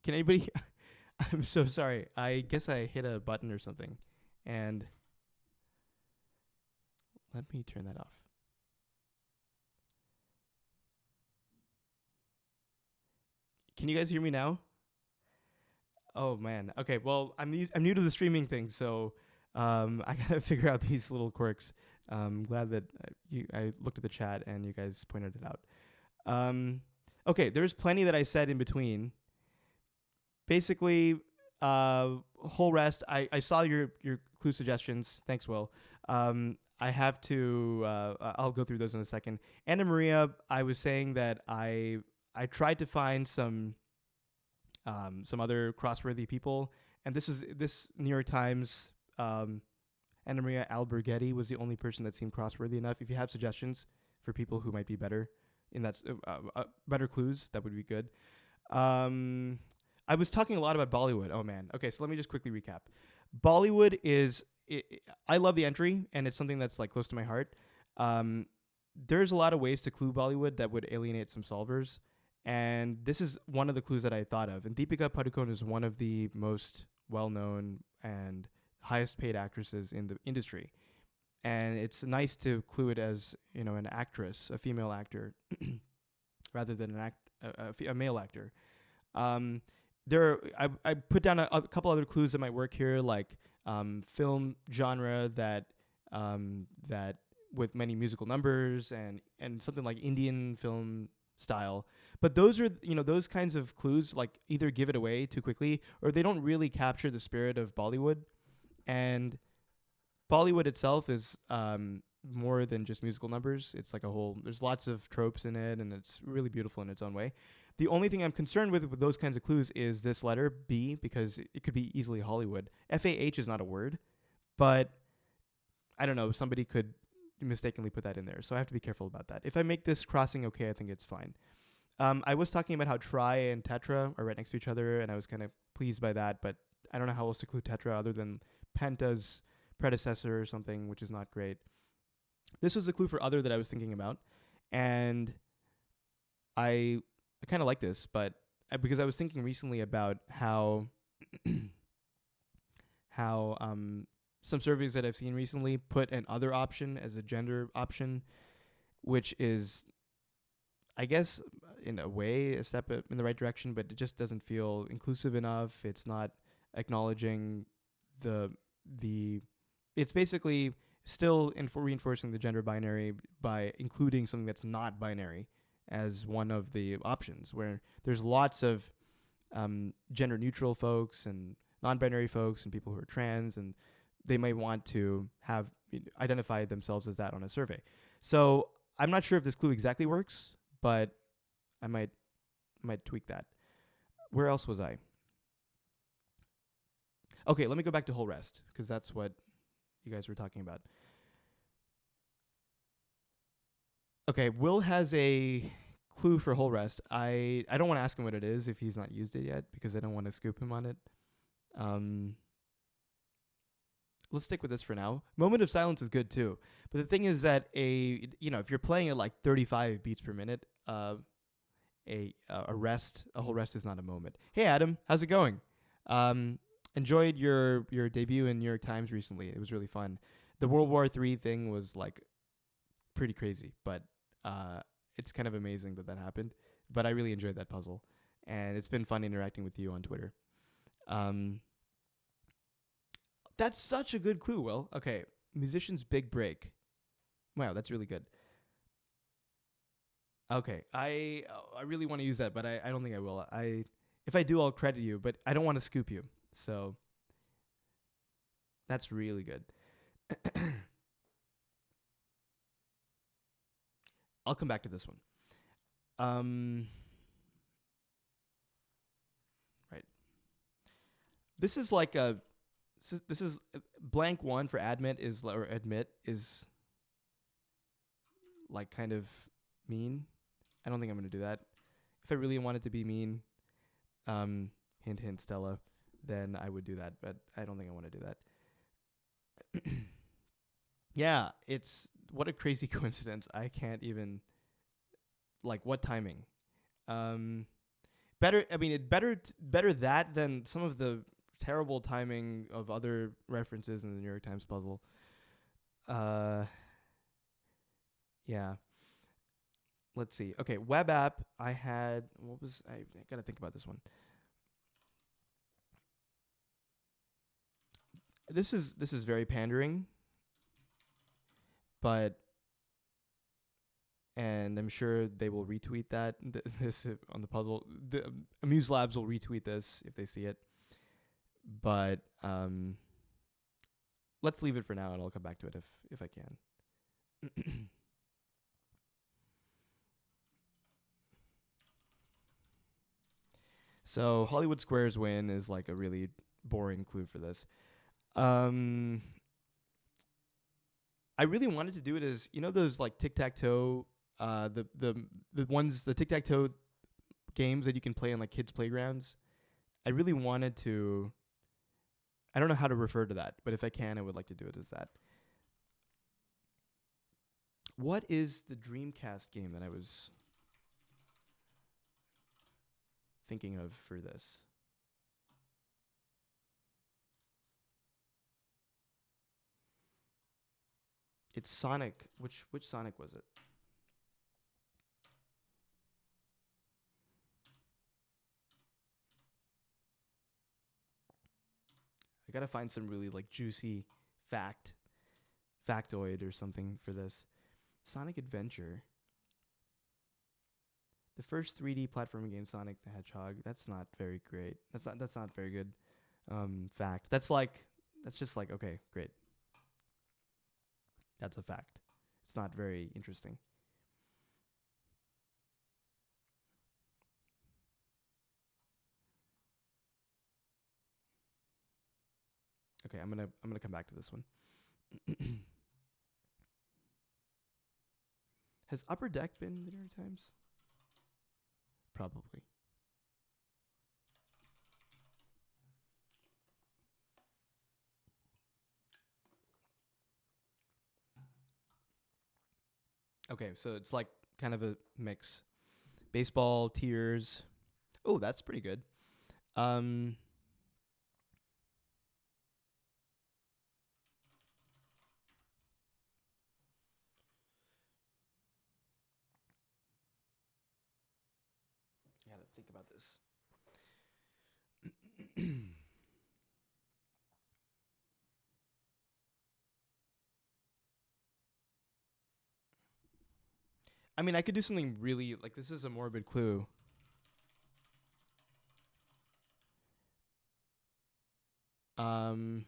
Can anybody? I'm so sorry. I guess I hit a button or something. And let me turn that off. Can you guys hear me now? Oh man. Okay. Well, I'm new to the streaming thing, so I gotta figure out these little quirks. Glad that I looked at the chat and you guys pointed it out. Okay. There's plenty that I said in between. Basically, whole rest. I saw your clue suggestions. Thanks, Will. I have to. I'll go through those in a second. Anna Maria, I was saying that I tried to find some other crossworthy people, and this New York Times. Anna Maria Alberghetti was the only person that seemed crossworthy enough. If you have suggestions for people who might be better in that, better clues, that would be good. I was talking a lot about Bollywood. Oh man. Okay, so let me just quickly recap. Bollywood is I love the entry, and it's something that's like close to my heart. There's a lot of ways to clue Bollywood that would alienate some solvers, and this is one of the clues that I thought of. And Deepika Padukone is one of the most well-known and highest-paid actresses in the industry, and it's nice to clue it as an actress, a female actor, rather than a male actor. I put down a couple other clues that might work here, like film genre that with many musical numbers and something like Indian film style. But those are those kinds of clues like either give it away too quickly or they don't really capture the spirit of Bollywood. And Bollywood itself is more than just musical numbers. It's like a whole. There's lots of tropes in it, and it's really beautiful in its own way. The only thing I'm concerned with those kinds of clues is this letter B, because it could be easily Hollywood. FAH is not a word, but I don't know. Somebody could mistakenly put that in there, so I have to be careful about that. If I make this crossing okay, I think it's fine. I was talking about how tri and tetra are right next to each other, and I was kind of pleased by that, but I don't know how else to clue tetra other than penta's predecessor or something, which is not great. This was the clue for other that I was thinking about, and I kind of like this, but because I was thinking recently about how some surveys that I've seen recently put an other option as a gender option, which is, I guess, in a way, a step in the right direction, but it just doesn't feel inclusive enough. It's not acknowledging it's basically still reinforcing the gender binary by including something that's not binary as one of the options, where there's lots of gender neutral folks and non-binary folks and people who are trans, and they might want to have identify themselves as that on a survey. So I'm not sure if this clue exactly works, but I might tweak that. Where else was I? Okay, let me go back to whole rest, because that's what you guys were talking about. Okay, Will has a clue for whole rest. I don't want to ask him what it is if he's not used it yet, because I don't want to scoop him on it. Let's stick with this for now. Moment of silence is good too, but the thing is that if you're playing at like 35 beats per minute, a whole rest is not a moment. Hey Adam, how's it going? Enjoyed your debut in New York Times recently. It was really fun. The World War III thing was like pretty crazy, but it's kind of amazing that happened. But I really enjoyed that puzzle, and it's been fun interacting with you on Twitter. That's such a good clue, Will. Okay, musician's big break. Wow, that's really good. Okay, I really want to use that, but I don't think I will. If I do, I'll credit you, but I don't want to scoop you. So that's really good. I'll come back to this one. Right. This is like this is blank one for admit is like kind of mean. I don't think I'm going to do that. If I really wanted to be mean, hint, hint, Stella, then I would do that. But I don't think I want to do that. Yeah, what a crazy coincidence. I can't even, like, what timing? Better. I mean, better that than some of the terrible timing of other references in the New York Times puzzle. Uh, yeah. Let's see. Okay, web app. I had what was I gotta think about this one. This is very pandering, but and I'm sure they will retweet that this on the puzzle. The Amuse Labs will retweet this if they see it. But let's leave it for now, and I'll come back to it if I can. So Hollywood Squares win is like a really boring clue for this. Um, I really wanted to do it as those like tic tac toe, the tic tac toe games that you can play in like kids playgrounds. I really wanted to. I don't know how to refer to that, but if I can, I would like to do it as that. What is the Dreamcast game that I was thinking of for this? It's Sonic. Which Sonic was it? I gotta find some really like juicy factoid or something for this. Sonic Adventure. The first 3D platforming game, Sonic the Hedgehog. That's not very great. That's not very good. Fact. That's just like okay, great. That's a fact. It's not very interesting. Okay, I'm gonna come back to this one. Has Upper Deck been in the New York Times? Probably. Okay, so it's like kind of a mix. Baseball, tears. Oh, that's pretty good. Um, I gotta think about this. I mean, I could do something really like this is a morbid clue. Um,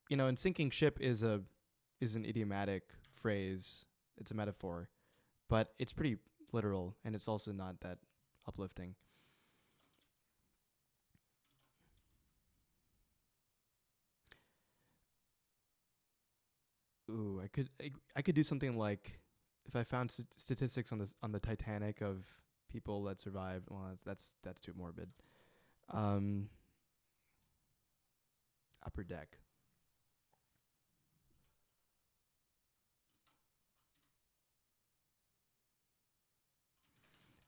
and sinking ship is an idiomatic phrase. It's a metaphor, but it's pretty literal, and it's also not that uplifting. Ooh, I could do something like if I found statistics on the Titanic of people that survived. Well, that's too morbid. Um, Upper Deck.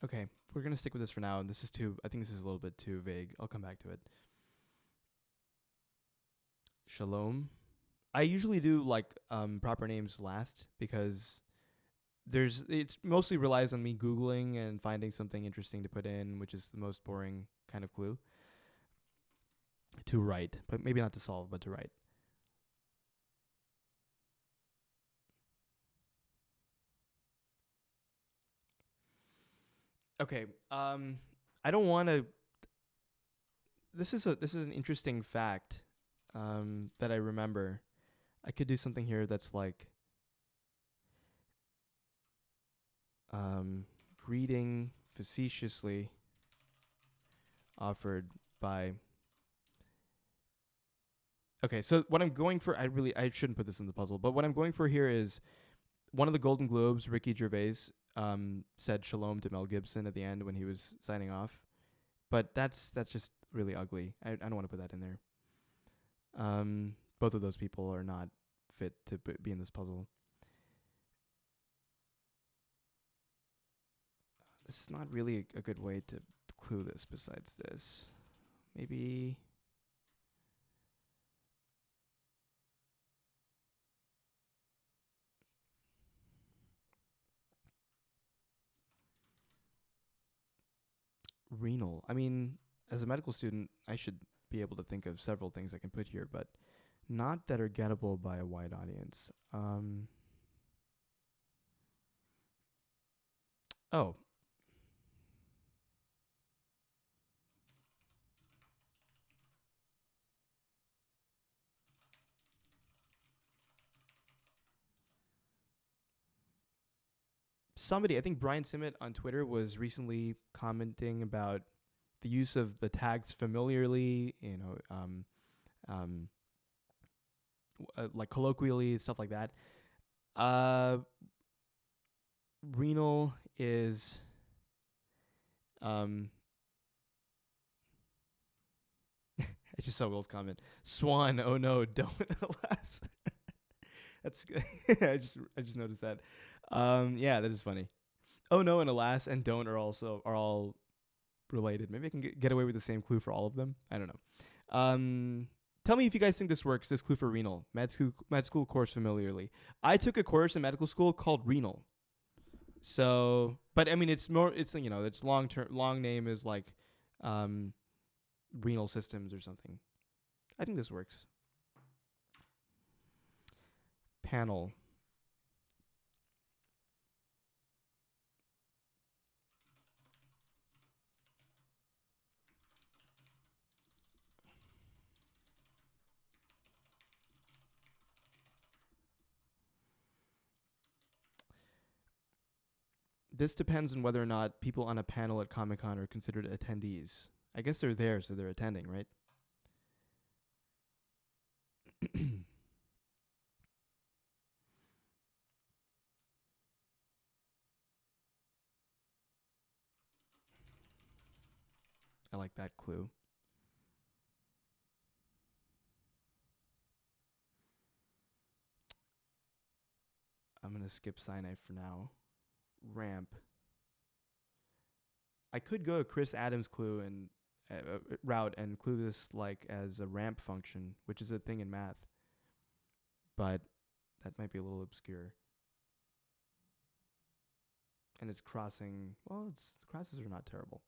Okay, we're gonna stick with this for now. And this is too. I think this is a little bit too vague. I'll come back to it. Shalom. I usually do like proper names last because it's mostly relies on me Googling and finding something interesting to put in, which is the most boring kind of clue to write, but maybe not to solve, but to write. Okay. I don't want to. This is an interesting fact that I remember. I could do something here that's like reading facetiously offered by. Okay, so what I'm going for, I shouldn't put this in the puzzle, but what I'm going for here is one of the Golden Globes, Ricky Gervais, said shalom to Mel Gibson at the end when he was signing off, but that's just really ugly. I don't want to put that in there. Both of those people are not fit to be in this puzzle. This is not really a good way to clue this besides this? Maybe. Renal. I mean, as a medical student, I should be able to think of several things I can put here, but not that are gettable by a wide audience. Oh. Somebody, I think Brian Simmet on Twitter was recently commenting about the use of the tags familiarly, like colloquially, stuff like that. Renal is I just saw Will's comment. Swan, oh no, don't alas. That's good. I just noticed that. Yeah, that is funny. Oh no, and alas and don't are all related. Maybe I can get away with the same clue for all of them. I don't know. Tell me if you guys think this works. This clue for renal med school course familiarly. I took a course in medical school called renal. So, but I mean, it's its long name is like, renal systems or something. I think this works. Panel. This depends on whether or not people on a panel at Comic-Con are considered attendees. I guess they're there, so they're attending, right? I like that clue. I'm going to skip Sinai for now. Ramp. I could go a Chris Adams clue and route and clue this like as a ramp function, which is a thing in math. But that might be a little obscure. And it's crossing. Well, crosses are not terrible.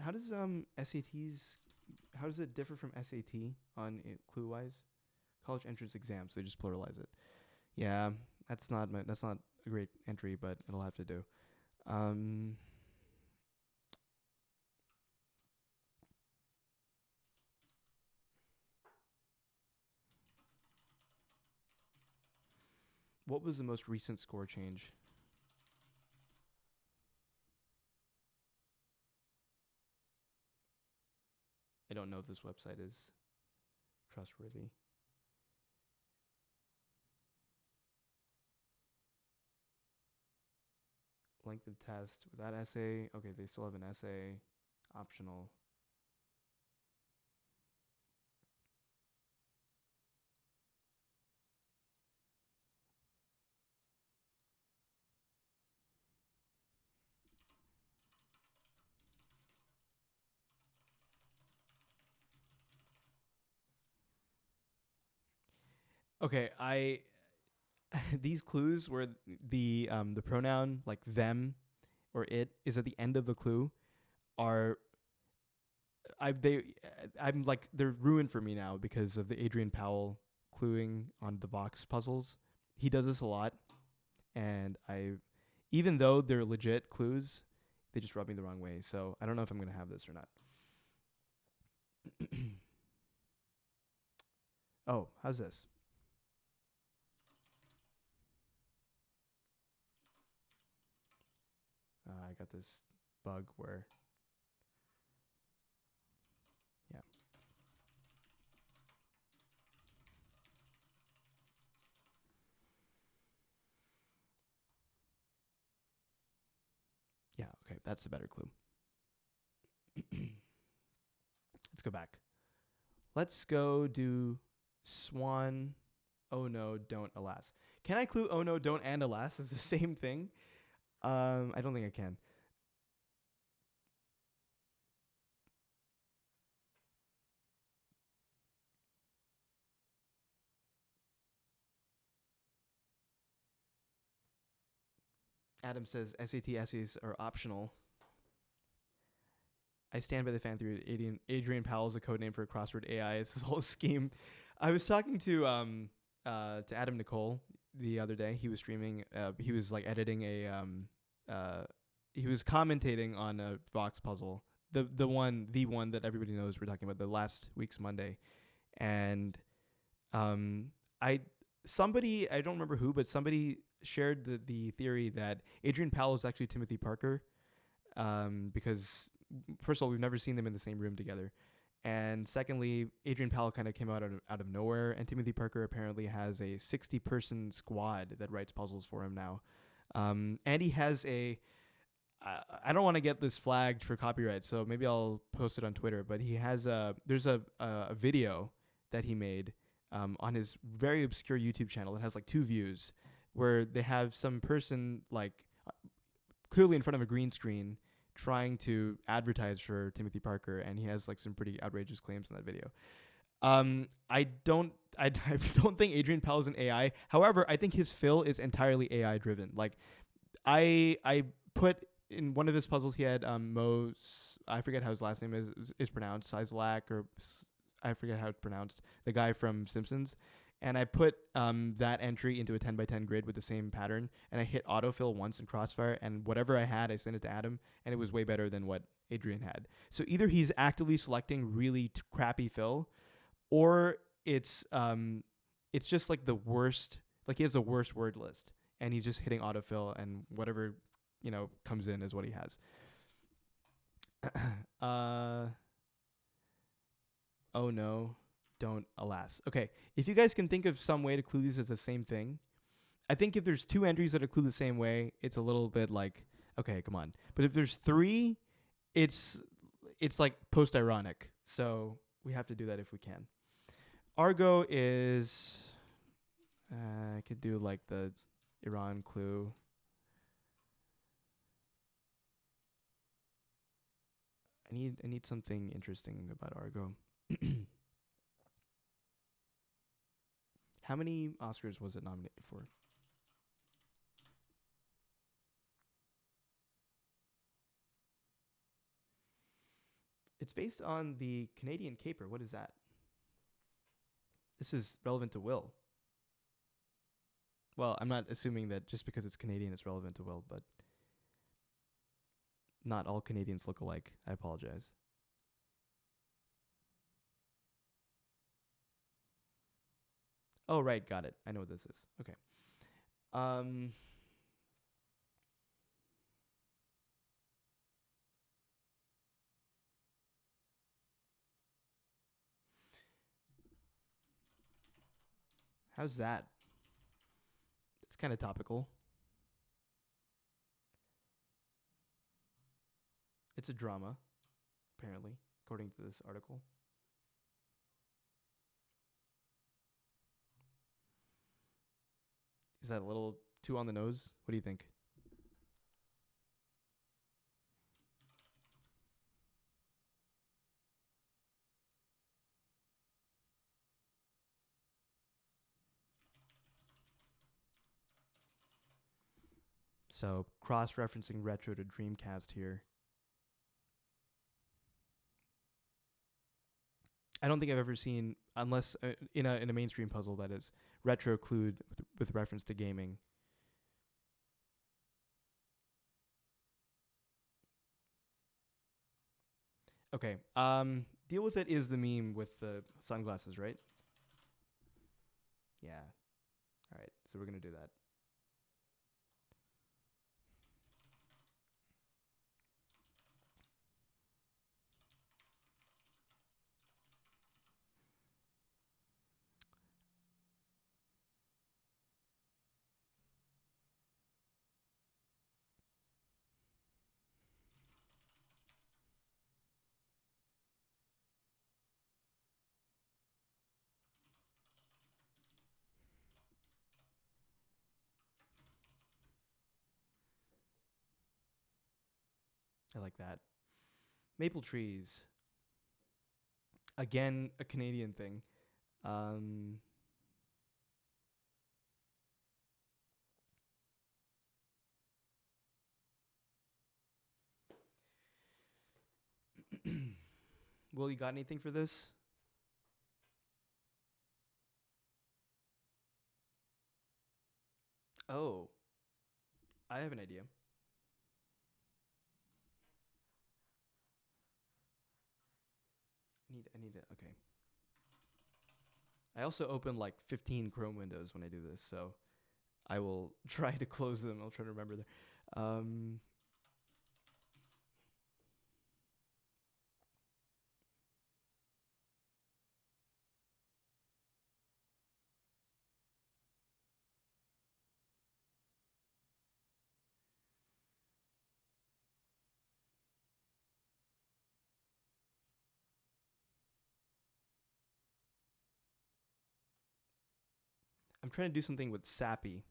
How does SATs? How does it differ from SAT on clue wise? College entrance exams. They just pluralize it. Yeah, that's not a great entry, but it'll have to do. What was the most recent score change? I don't know if this website is trustworthy. Length of test without essay. Okay, they still have an essay. Optional. Okay, these clues where the pronoun like them or it is at the end of the clue are I'm like they're ruined for me now because of the Adrian Powell cluing on the Vox puzzles. He does this a lot, and even though they're legit clues, they just rub me the wrong way. So I don't know if I'm gonna have this or not. Oh, how's this? I got this bug where, yeah. Yeah, okay, that's a better clue. Let's go back. Let's go do Swan. Oh no, don't alas. Can I clue oh no, don't and alas is the same thing? I don't think I can. Adam says SAT essays are optional. I stand by the fan theory. Adrian Powell is a code name for a crossword AI. It's this whole scheme. I was talking to Adam Nicole the other day. He was streaming. He was like editing a he was commentating on a Vox puzzle. The one that everybody knows we're talking about, the last week's Monday. And I somebody, I don't remember who, but somebody shared the theory that Adrian Powell is actually Timothy Parker, because first of all, we've never seen them in the same room together, and secondly, Adrian Powell kind of came out of nowhere, and Timothy Parker apparently has a 60-person squad that writes puzzles for him now, and he has a I don't want to get this flagged for copyright, so maybe I'll post it on Twitter. But he has there's a video that he made on his very obscure YouTube channel that has like 2 views, where they have some person like clearly in front of a green screen trying to advertise for Timothy Parker, and he has like some pretty outrageous claims in that video. I don't think Adrian Powell is an AI. However, I think his fill is entirely AI driven. Like I put in one of his puzzles, he had I forget how his last name is pronounced, Sizelak, or I forget how it's pronounced, the guy from Simpsons. And I put that entry into a 10 by 10 grid with the same pattern, and I hit autofill once in Crossfire, and whatever I had, I sent it to Adam, and it was way better than what Adrian had. So either he's actively selecting really crappy fill, or it's just like the worst, like he has the worst word list, and he's just hitting autofill, and whatever comes in is what he has. Oh no, don't alas. Okay, if you guys can think of some way to clue these as the same thing, I think if there's 2 entries that are clued the same way, it's a little bit like, okay, come on. But if there's 3, it's like post-ironic. So we have to do that if we can. Argo is, I could do like the Iran clue. I need something interesting about Argo. How many Oscars was it nominated for? It's based on the Canadian caper. What is that? This is relevant to Will. Well, I'm not assuming that just because it's Canadian it's relevant to Will, but not all Canadians look alike. I apologize. Oh, right. Got it. I know what this is. Okay. How's that? It's kind of topical. It's a drama, apparently, according to this article. Is that a little too on the nose? What do you think? So, cross-referencing retro to Dreamcast here. I don't think I've ever seen, unless in a mainstream puzzle that is, retro clued with reference to gaming. Okay. Deal with it is the meme with the sunglasses, right? Yeah. All right. So we're gonna do that. I like that. Maple trees. Again, a Canadian thing. Um, Will, you got anything for this? Oh, I have an idea. I need it. Okay. I also open like 15 Chrome windows when I do this, so I will try to close them. I'll try to remember there. I'm trying to do something with sappy.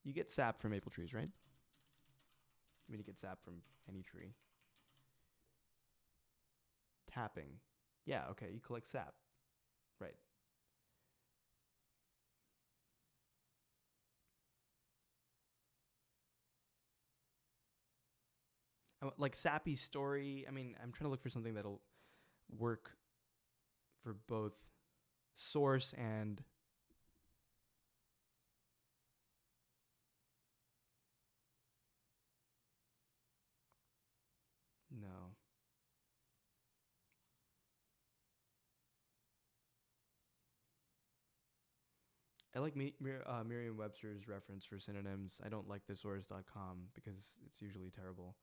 You get sap from maple trees, right? I mean, you get sap from any tree. Tapping. Yeah, okay, you collect sap. Right. Like sappy story. I mean, I'm trying to look for something that'll work for both source and no. I like Merriam-Webster's reference for synonyms. I don't like thesaurus.com because it's usually terrible.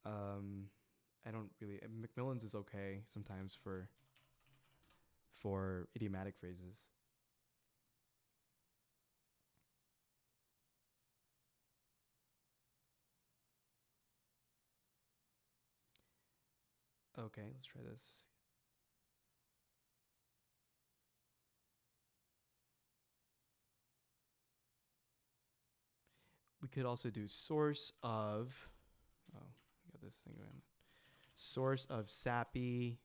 I don't really. Macmillan's is okay sometimes for idiomatic phrases. Okay, let's try this. We could also do source of. Oh, I got this thing going. Source of sappy.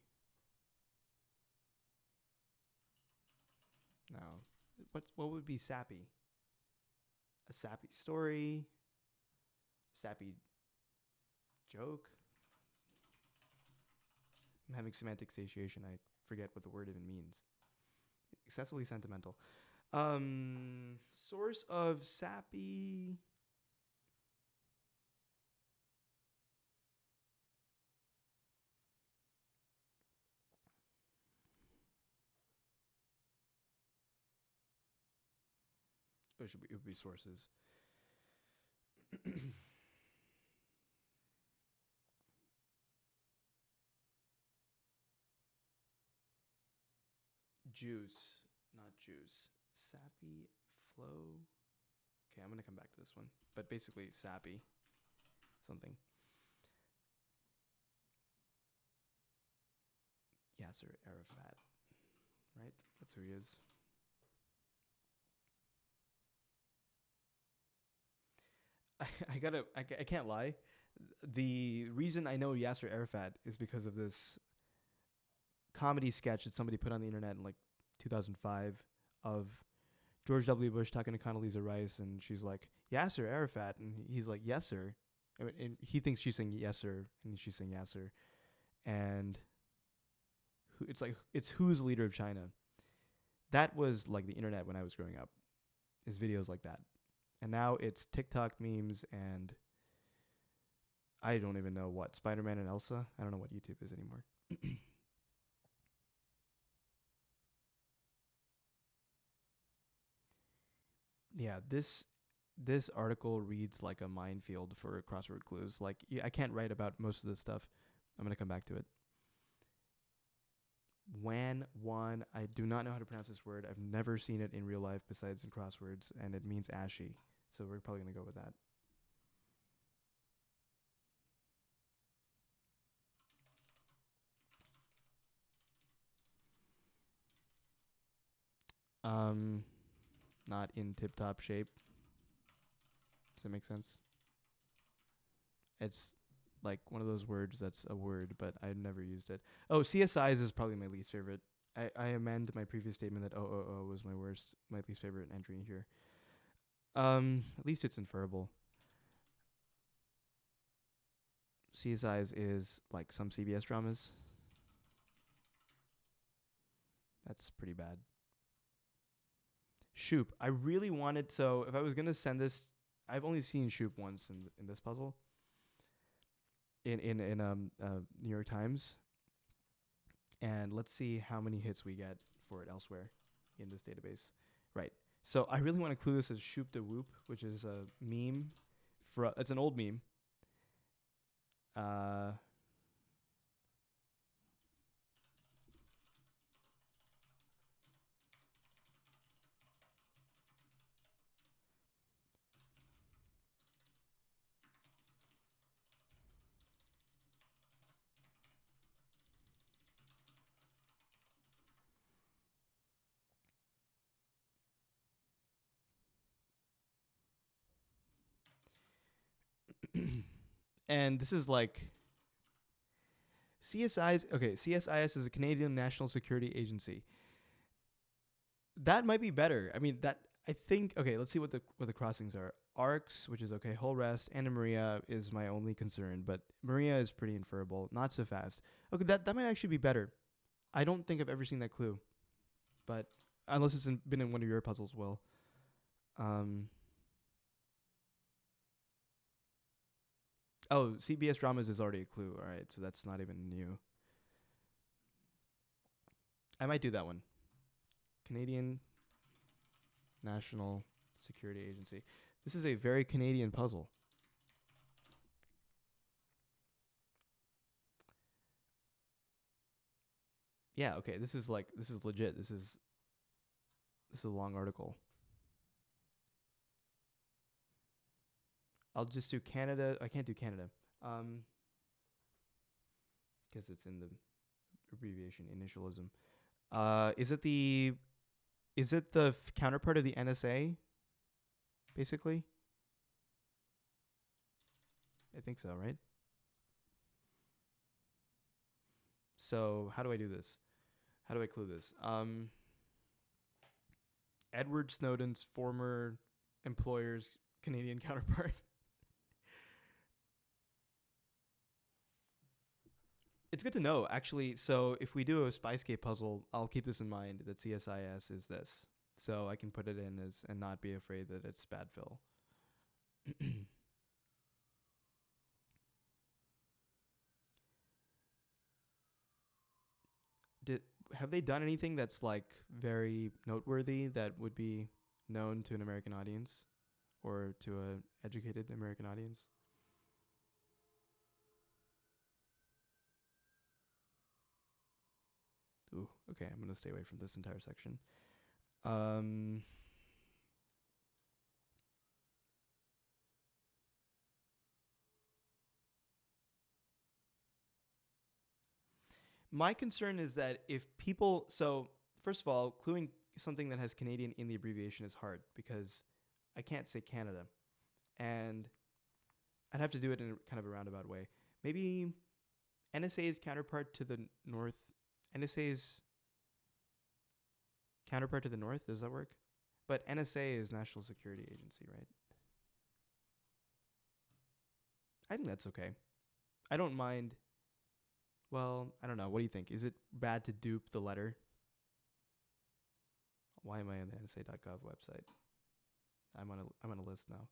No, what would be sappy? A sappy story. Sappy joke. I'm having semantic satiation. I forget what the word even means. Excessively sentimental. Source of sappy. It would be sources. Juice, not juice. Sappy flow. Okay, I'm gonna come back to this one. But basically, sappy something. Yasser Arafat, right? That's who he is. I can't lie. The reason I know Yasser Arafat is because of this comedy sketch that somebody put on the internet in like 2005 of George W. Bush talking to Condoleezza Rice, and she's like, Yasser Arafat, and he's like, yes, sir. And he thinks she's saying yes, sir, and she's saying yes, sir. And it's like, it's who's the leader of China? That was like the internet when I was growing up, is videos like that. And now it's TikTok memes and I don't even know what, Spider-Man and Elsa? I don't know what YouTube is anymore. Yeah, this article reads like a minefield for crossword clues. Like, I can't write about most of this stuff. I'm going to come back to it. Wan. I do not know how to pronounce this word. I've never seen it in real life besides in crosswords, and it means ashy. So we're probably going to go with that. Not in tip-top shape. Does that make sense? It's like one of those words that's a word, but I've never used it. Oh, CSIs is probably my least favorite. I amend my previous statement that OOO was my least favorite entry here. At least it's inferable. CSIs is like some CBS dramas. That's pretty bad. Shoop. I really wanted, so if I was gonna send this, I've only seen Shoop once in this puzzle. In New York Times, and let's see how many hits we get for it elsewhere in this database. Right. So I really want to clue this as Shoop de Whoop, which is a meme. It's an old meme. And this is like CSIS. Okay, CSIS is a Canadian National Security Agency. That might be better. I mean, that I think. Okay, let's see what the crossings are. Arcs, which is okay. Whole rest. Anna Maria is my only concern, but Maria is pretty inferable. Not so fast. Okay, that might actually be better. I don't think I've ever seen that clue, but unless it's been in one of your puzzles, Will. Oh, CBS dramas is already a clue. All right, so that's not even new. I might do that one. Canadian National Security Agency. This is a very Canadian puzzle. Yeah, okay. This is legit. This is a long article. I'll just do Canada. I can't do Canada. Because it's in the abbreviation initialism. Is it the counterpart of the NSA? Basically, I think so, right? So how do I do this? How do I clue this? Edward Snowden's former employer's Canadian counterpart. It's good to know, actually. So if we do a Spyscape puzzle, I'll keep this in mind that CSIS is this. So I can put it in as and not be afraid that it's bad fill. Have they done anything that's like very noteworthy that would be known to an American audience or to a educated American audience? Ooh, okay, I'm gonna stay away from this entire section. My concern is that if people, so first of all, cluing something that has Canadian in the abbreviation is hard because I can't say Canada, and I'd have to do it in a kind of a roundabout way. Maybe NSA's counterpart to the north. NSA's counterpart to the north. Does that work? But NSA is National Security Agency, right? I think that's okay. I don't mind. Well, I don't know. What do you think? Is it bad to dupe the letter? Why am I on the NSA.gov website? I'm on a list now.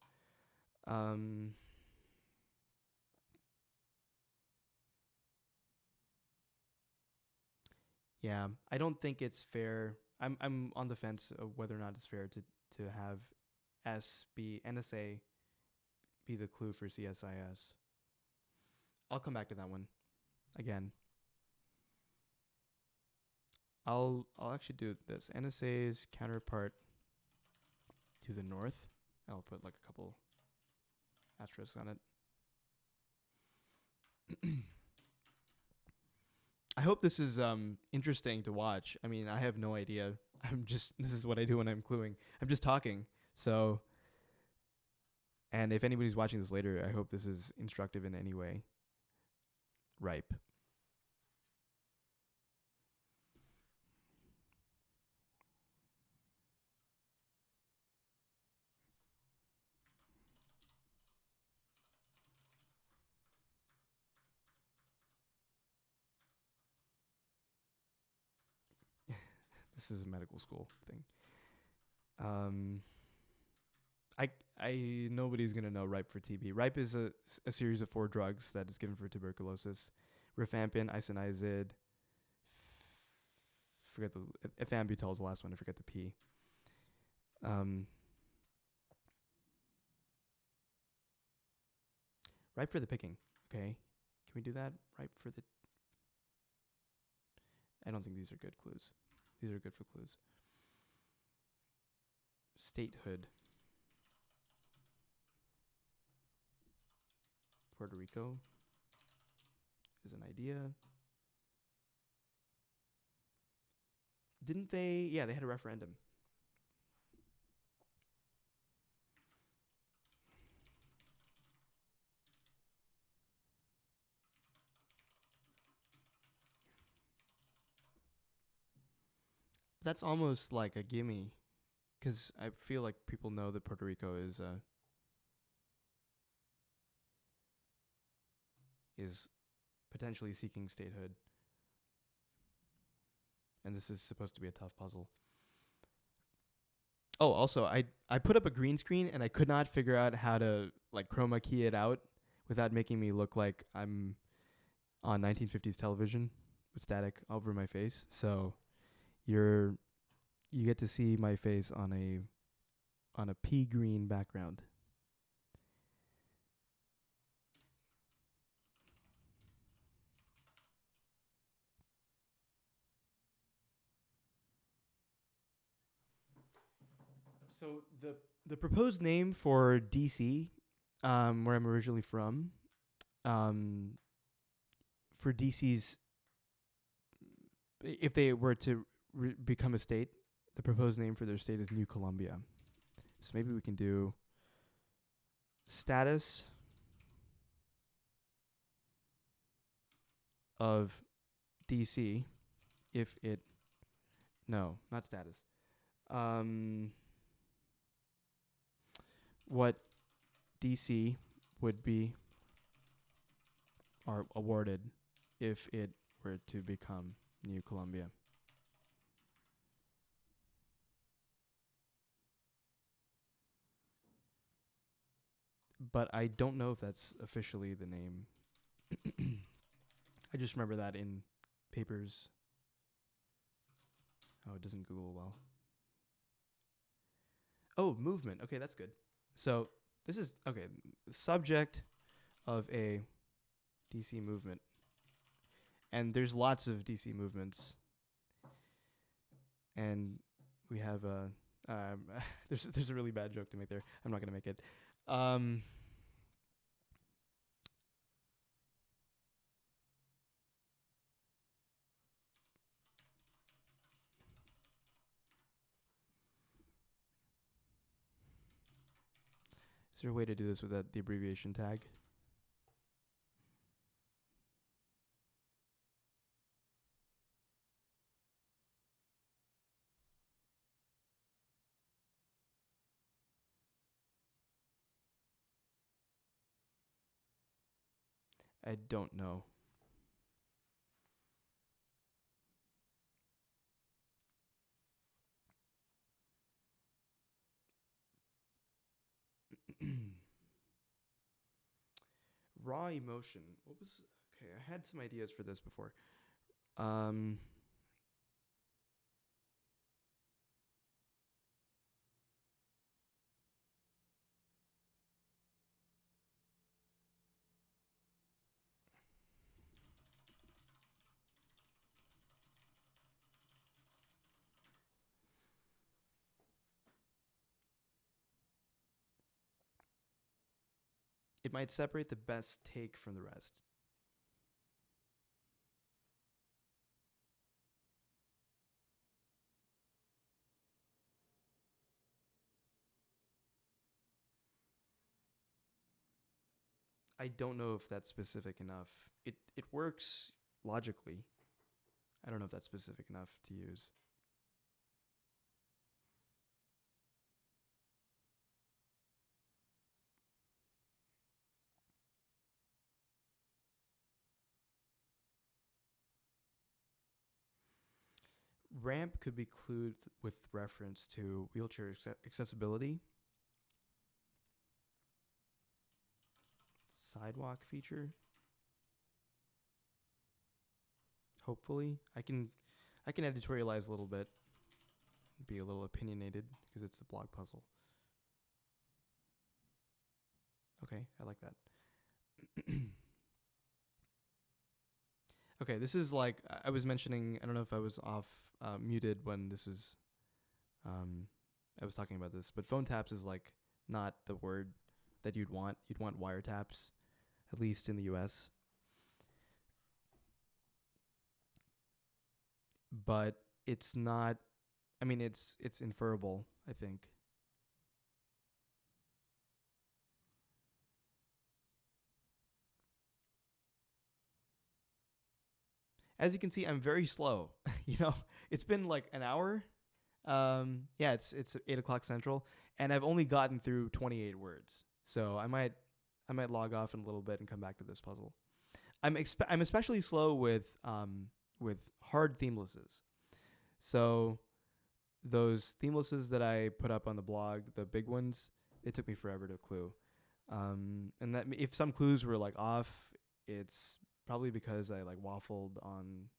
Yeah, I don't think it's fair. I'm on the fence of whether or not it's fair to have NSA be the clue for CSIS. I'll come back to that one again. I'll actually do this. NSA's counterpart to the north. I'll put like a couple asterisks on it. I hope this is interesting to watch. I mean, I have no idea. This is what I do when I'm cluing. I'm just talking. So, And if anybody's watching this later, I hope this is instructive in any way. Ripe. This is a medical school thing. Nobody's gonna know ripe for TB. Ripe is a series of 4 drugs that is given for tuberculosis: rifampin, isoniazid. Forget the ethambutol is the last one. I forget the P. Ripe for the picking. Okay, can we do that? Ripe for the. I don't think these are good clues. These are good for clues. Statehood. Puerto Rico is an idea. Didn't they? Yeah, they had a referendum. That's almost like a gimme, because I feel like people know that Puerto Rico is potentially seeking statehood, and this is supposed to be a tough puzzle. Oh, also, I put up a green screen and I could not figure out how to like chroma key it out without making me look like I'm on 1950s television with static over my face. So you get to see my face on a pea green background. So the proposed name for DC, where I'm originally from, for DC's, if they were to become a state, the proposed name for their state is New Columbia. So maybe we can do status of DC if it, no, not status. What DC would be or awarded if it were to become New Columbia. But I don't know if that's officially the name. I just remember that in papers. Oh, it doesn't Google well. Oh, movement. Okay, that's good. So this is, okay, subject of a DC movement. And there's lots of DC movements. And we have there's a really bad joke to make there. I'm not going to make it. Is there a way to do this without the abbreviation tag? I don't know. Raw emotion. What was, okay, I had some ideas for this before. It might separate the best take from the rest. I don't know if that's specific enough. It works logically. I don't know if that's specific enough to use. Ramp could be clued with reference to wheelchair accessibility. Sidewalk feature. Hopefully, I can editorialize a little bit, be a little opinionated because it's a blog puzzle. Okay, I like that. Okay, this is like I was mentioning. I don't know if I was off muted when this was. I was talking about this, but phone taps is like not the word that you'd want. You'd want wiretaps, at least in the U.S. But it's not. I mean, it's inferable, I think. As you can see, I'm very slow. It's been like an hour. Yeah, it's 8 o'clock Central, and I've only gotten through 28 words. So I might log off in a little bit and come back to this puzzle. I'm especially slow with hard themelesses. So those themelesses that I put up on the blog, the big ones, it took me forever to clue. And that if some clues were like off, it's probably because I like waffled on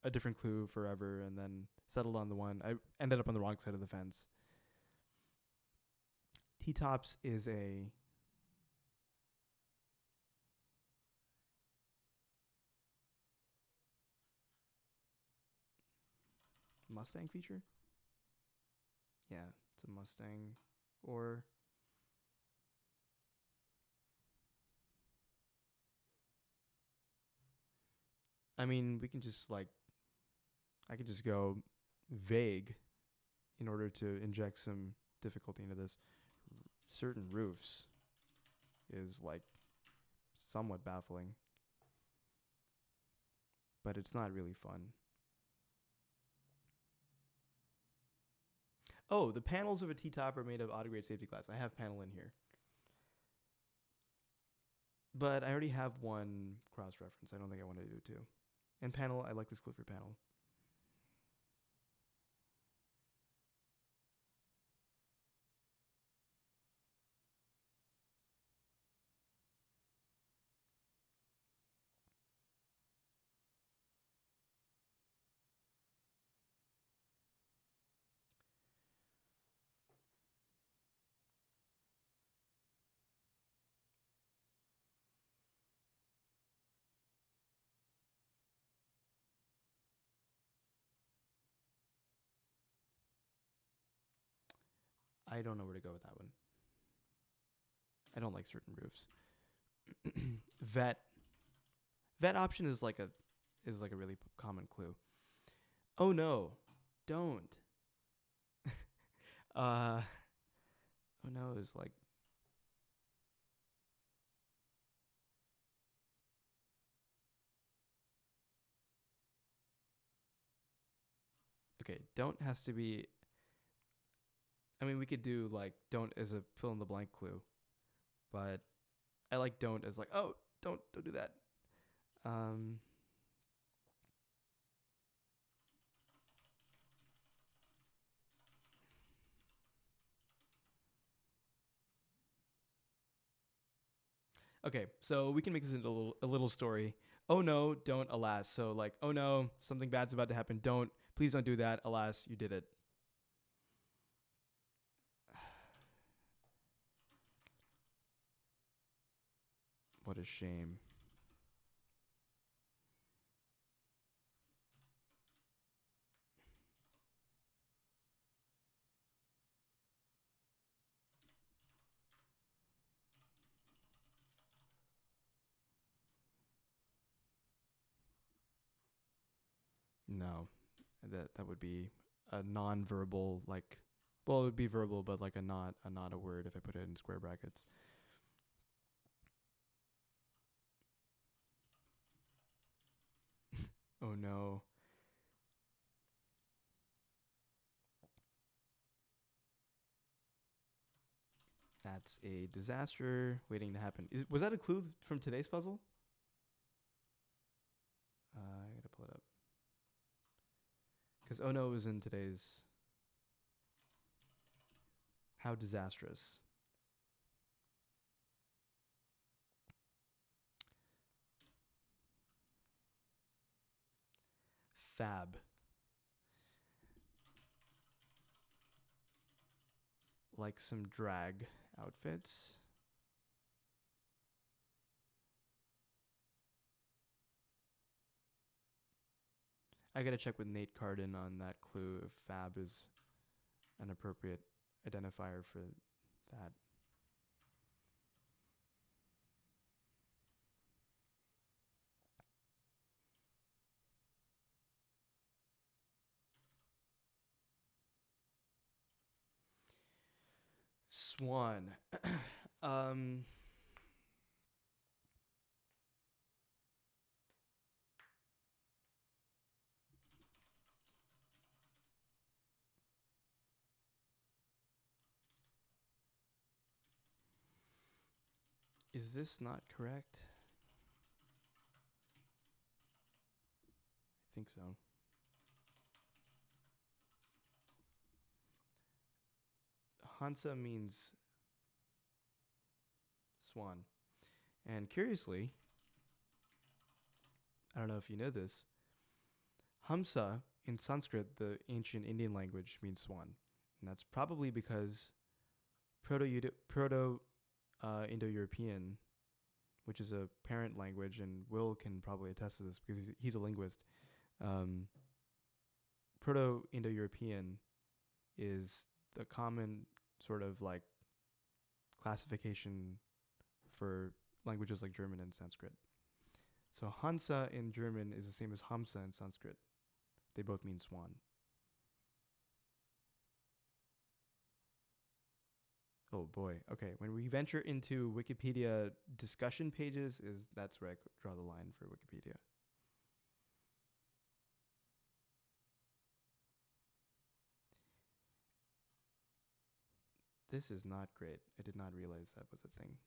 a different clue forever and then settled on the one. I ended up on the wrong side of the fence. T-tops is a Mustang feature? Yeah, it's a Mustang. Or I mean, we can just like I could just go vague in order to inject some difficulty into this. Certain roofs is like somewhat baffling, but it's not really fun. Oh, the panels of a T-top are made of auto-grade safety glass. I have panel in here. But I already have one cross-reference. I don't think I want to do two. And panel, I like this clue for panel. I don't know where to go with that one. I don't like certain roofs. Vet. Vet option is like a really common clue. Oh no, don't. Oh no is like okay. Don't has to be. I mean, we could do like don't as a fill in the blank clue, but I like don't as like oh don't do that. Um, okay, so we can make this into a little story. Oh no, don't, alas. So like, oh no, something bad's about to happen. Don't, please don't do that. Alas, you did it. What a shame. No, that would be a non-verbal like. Well, it would be verbal, but like a not a word if I put it in square brackets. Oh no. That's a disaster waiting to happen. Was that a clue from today's puzzle? I gotta pull it up. Because oh no was in today's. How disastrous. Fab. Like some drag outfits. I gotta check with Nate Carden on that clue if fab is an appropriate identifier for that. Swan. Is this not correct? I think so. Hansa means swan. And curiously, I don't know if you know this, Hamsa in Sanskrit, the ancient Indian language, means swan. And that's probably because Proto-Indo-European, which is a parent language, and Will can probably attest to this because he's a linguist. Proto-Indo-European is the common sort of like classification for languages like German and Sanskrit. So Hansa in German is the same as Hamsa in Sanskrit. They both mean swan. Oh boy. Okay, when we venture into Wikipedia discussion pages, that's where I draw the line for Wikipedia. This is not great. I did not realize that was a thing.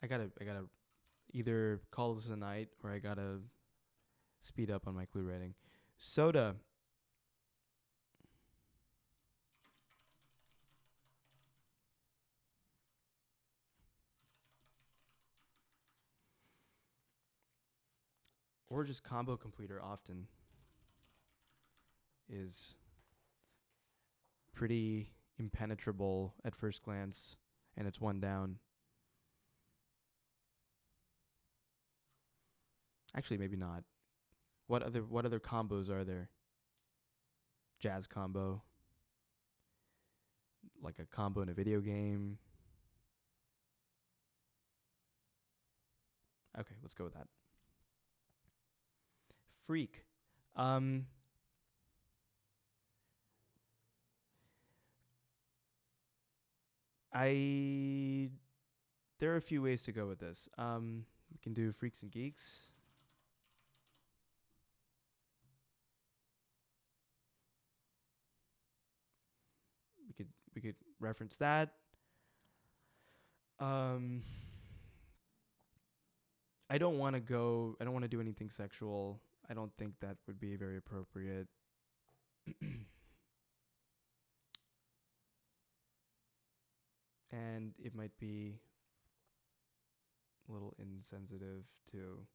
I gotta either call this a night or I gotta speed up on my clue writing. Soda. Or just combo completer often is pretty impenetrable at first glance, and it's one down. Actually, maybe not. What other combos are there? Jazz combo. Like a combo in a video game. Okay, let's go with that. Freak. There are a few ways to go with this. We can do freaks and geeks. We could reference that. I don't want to do anything sexual. I don't think that would be very appropriate. And it might be a little insensitive to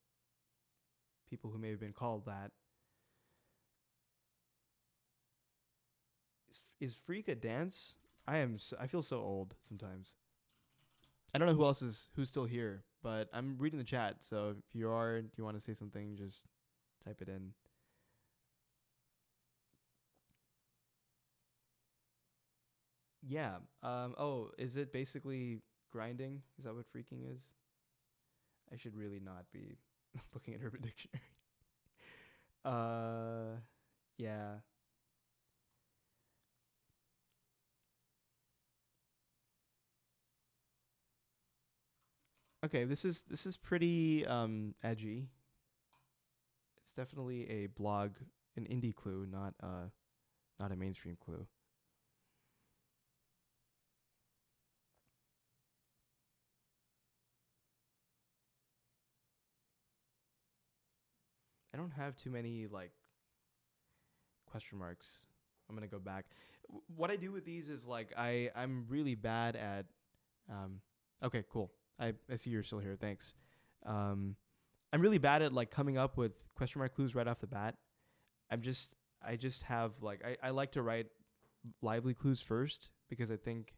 people who may have been called that. Is freak a dance? I feel so old sometimes. I don't know who's still here, but I'm reading the chat. So if you want to say something, just type it in. Yeah. Is it basically grinding? Is that what freaking is? I should really not be looking at Urban Dictionary. Yeah. Okay, this is pretty edgy. It's definitely a blog, an indie clue, not a mainstream clue. I don't have too many like question marks. I'm gonna go back. What I do with these is like I'm really bad at. Okay, cool. I see you're still here. Thanks. Um, I'm really bad at like coming up with question mark clues right off the bat. I'm just I just have like I like to write lively clues first because I think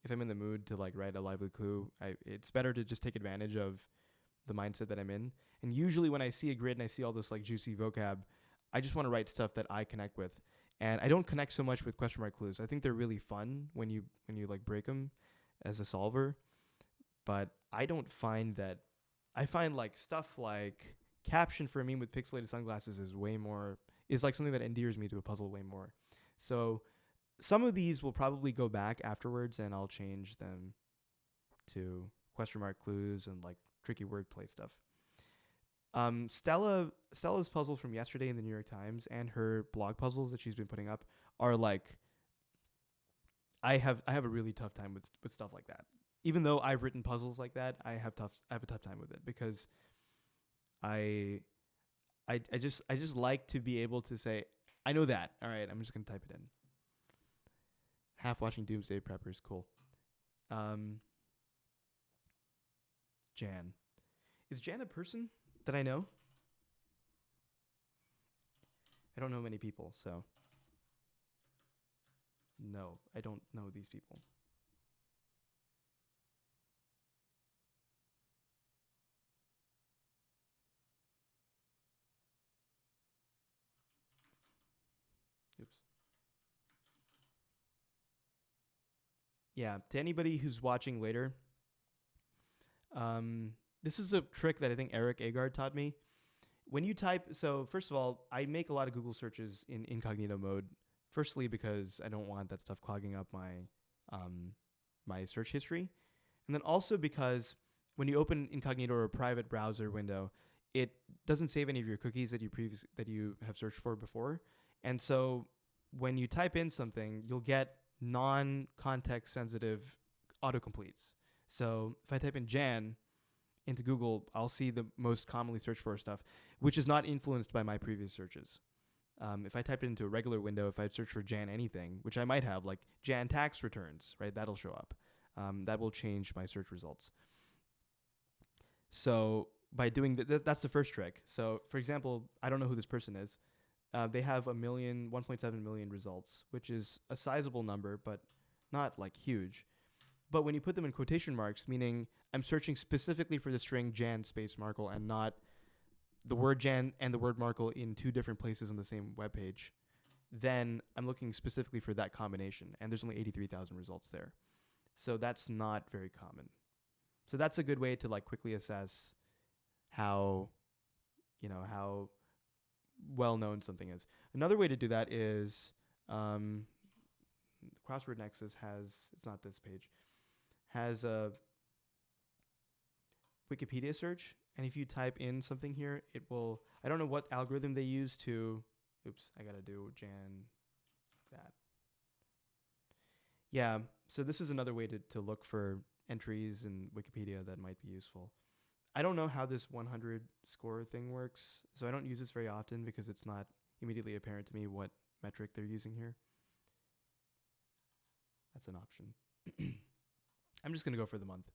if I'm in the mood to like write a lively clue, it's better to just take advantage of the mindset that I'm in. And usually when I see a grid and I see all this like juicy vocab, I just want to write stuff that I connect with. And I don't connect so much with question mark clues. I think they're really fun when you like break them as a solver, but I don't find that I find like stuff like caption for a meme with pixelated sunglasses is like something that endears me to a puzzle way more. So some of these will probably go back afterwards and I'll change them to question mark clues and like tricky wordplay stuff. Stella's puzzle from yesterday in the New York Times and her blog puzzles that she's been putting up are like I have a really tough time with stuff like that. Even though I've written puzzles like that, I have a tough time with it because I I just like to be able to say I know that. All right, I'm just gonna type it in. Half watching Doomsday Preppers, cool. Um, Jan. Is Jan a person that I know? I don't know many people, so no, I don't know these people. Oops. Yeah, to anybody who's watching later, um, this is a trick that I think Eric Agard taught me. When you type, so first of all, I make a lot of Google searches in incognito mode. Firstly, because I don't want that stuff clogging up um, my search history, and then also because when you open incognito or a private browser window, it doesn't save any of your cookies that you have searched for before, and so when you type in something, you'll get non-context sensitive autocompletes. So if I type in Jan into Google, I'll see the most commonly searched for stuff, which is not influenced by my previous searches. If I type it into a regular window, if I search for Jan anything, which I might have, like Jan tax returns, right, that'll show up. That will change my search results. So by doing that's the first trick. So for example, I don't know who this person is. They have 1.7 million results, which is a sizable number, but not like huge. But when you put them in quotation marks, meaning I'm searching specifically for the string Jan space Markle and not the word Jan and the word Markle in two different places on the same web page, then I'm looking specifically for that combination. And there's only 83,000 results there. So that's not very common. So that's a good way to like quickly assess how, how well known something is. Another way to do that is Crossword Nexus it's not this page, has a Wikipedia search. And if you type in something here, it will, I don't know what algorithm they use to, oops, I got to do Jan that. Yeah, so this is another way to look for entries in Wikipedia that might be useful. I don't know how this 100 score thing works, so I don't use this very often because it's not immediately apparent to me what metric they're using here. That's an option. I'm just going to go for the month.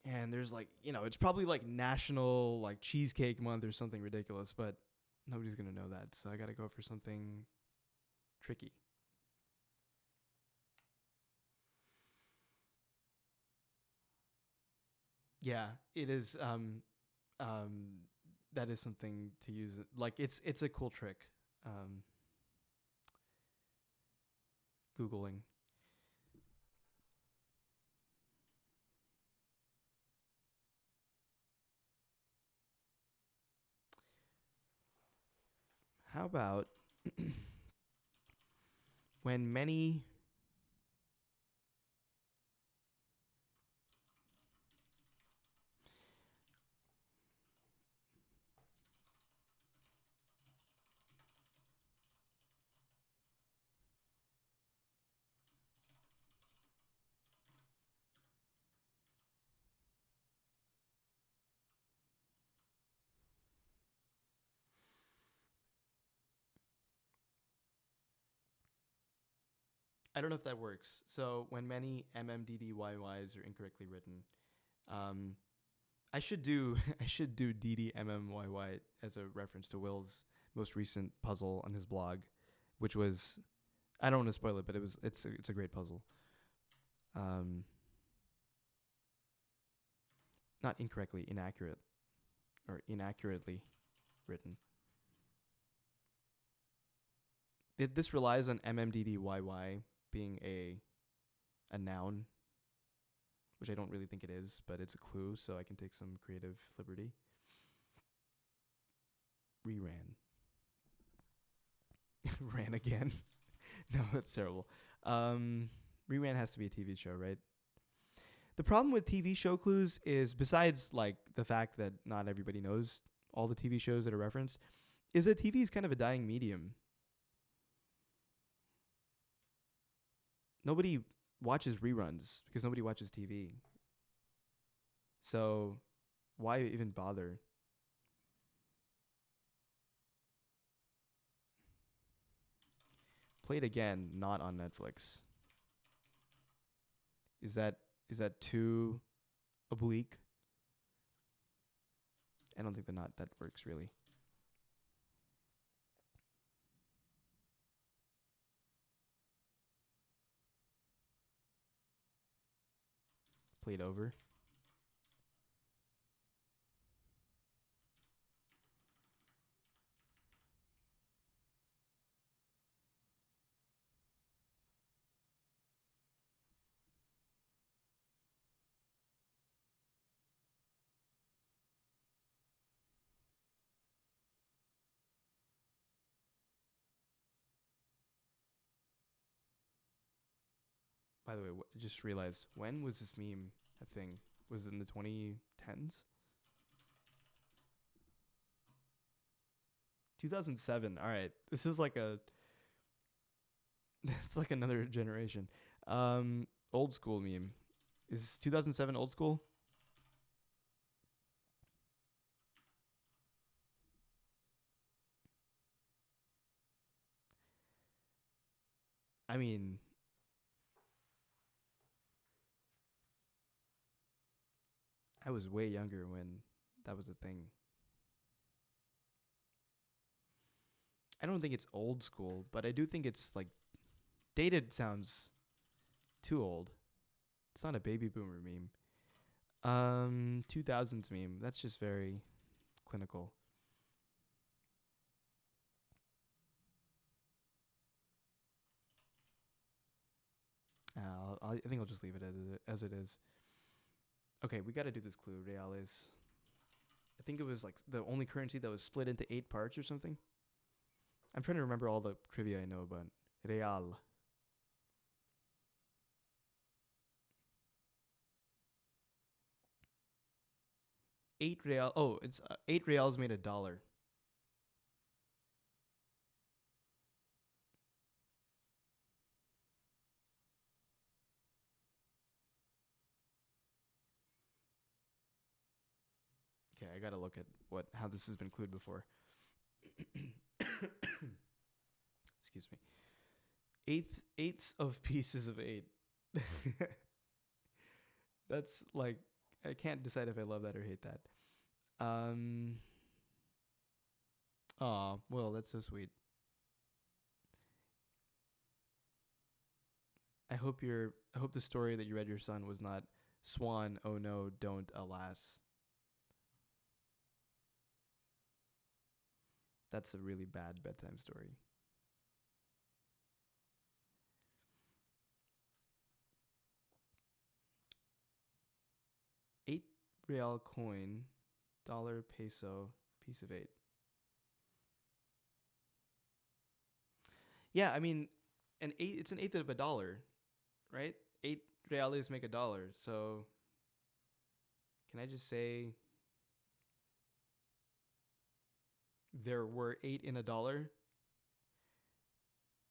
And there's like, it's probably like National like Cheesecake Month or something ridiculous, but nobody's going to know that. So I got to go for something tricky. Yeah, it is. That is something to use. Like it's a cool trick. Um, Googling. How about when many I don't know if that works. So when many MMDDYYs are incorrectly written, um, I should do I should do DDMMYY as a reference to Will's most recent puzzle on his blog, which was, I don't want to spoil it, but it's a great puzzle. Not incorrectly, inaccurate, or inaccurately written. This relies on MMDDYY being a noun, which I don't really think it is, but it's a clue, so I can take some creative liberty. Reran. Ran again. No, that's terrible. Reran has to be a TV show, right? The problem with TV show clues is, besides like the fact that not everybody knows all the TV shows that are referenced, is that TV is kind of a dying medium. Nobody watches reruns because nobody watches TV. So why even bother? Play it again, not on Netflix. Is that too oblique? I don't think that works really. Play it over. By the way, I just realized, when was this meme a thing? Was it in the 2010s? 2007. All right. This is like a it's like another generation. Old school meme. Is 2007 old school? I mean, I was way younger when that was a thing. I don't think it's old school, but I do think it's like dated sounds too old. It's not a baby boomer meme. 2000s meme. That's just very clinical. I think I'll just leave it as it is. Okay, we got to do this clue. Reales. I think it was like the only currency that was split into 8 parts or something. I'm trying to remember all the trivia I know about real. 8 real. Oh, it's 8 reals made $1. Okay, I gotta look at how this has been clued before. Excuse me. Eighths of pieces of 8. That's like, I can't decide if I love that or hate that. Aw, well, that's so sweet. I hope the story that you read your son was not Swan, oh no, don't, alas. That's a really bad bedtime story. 8 real coin, dollar, peso, piece of 8. Yeah, I mean, it's an eighth of a dollar, right? 8 reales make a dollar. So can I just say there were 8 in a dollar?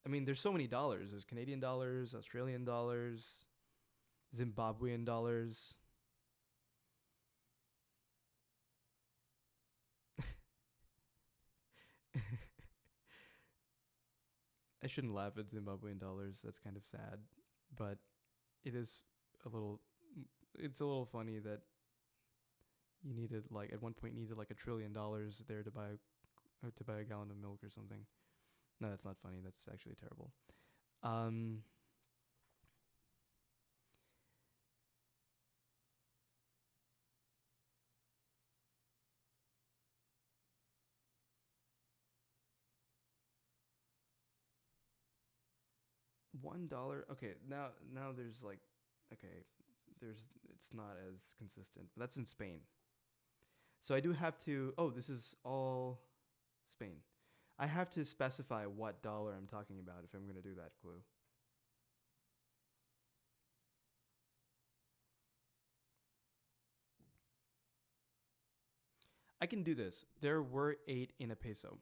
I mean, there's so many dollars. There's Canadian dollars, Australian dollars, Zimbabwean dollars. I shouldn't laugh at Zimbabwean dollars. That's kind of sad, but it is a little. It's a little funny that you needed like at one point needed like $1 trillion there to buy a gallon of milk or something. No, that's not funny. That's actually terrible. Um, $1. Okay, now there's like, okay, there's it's not as consistent. But that's in Spain. So I do have to. Oh, this is all Spain. I have to specify what dollar I'm talking about if I'm going to do that clue. I can do this. There were 8 in a peso.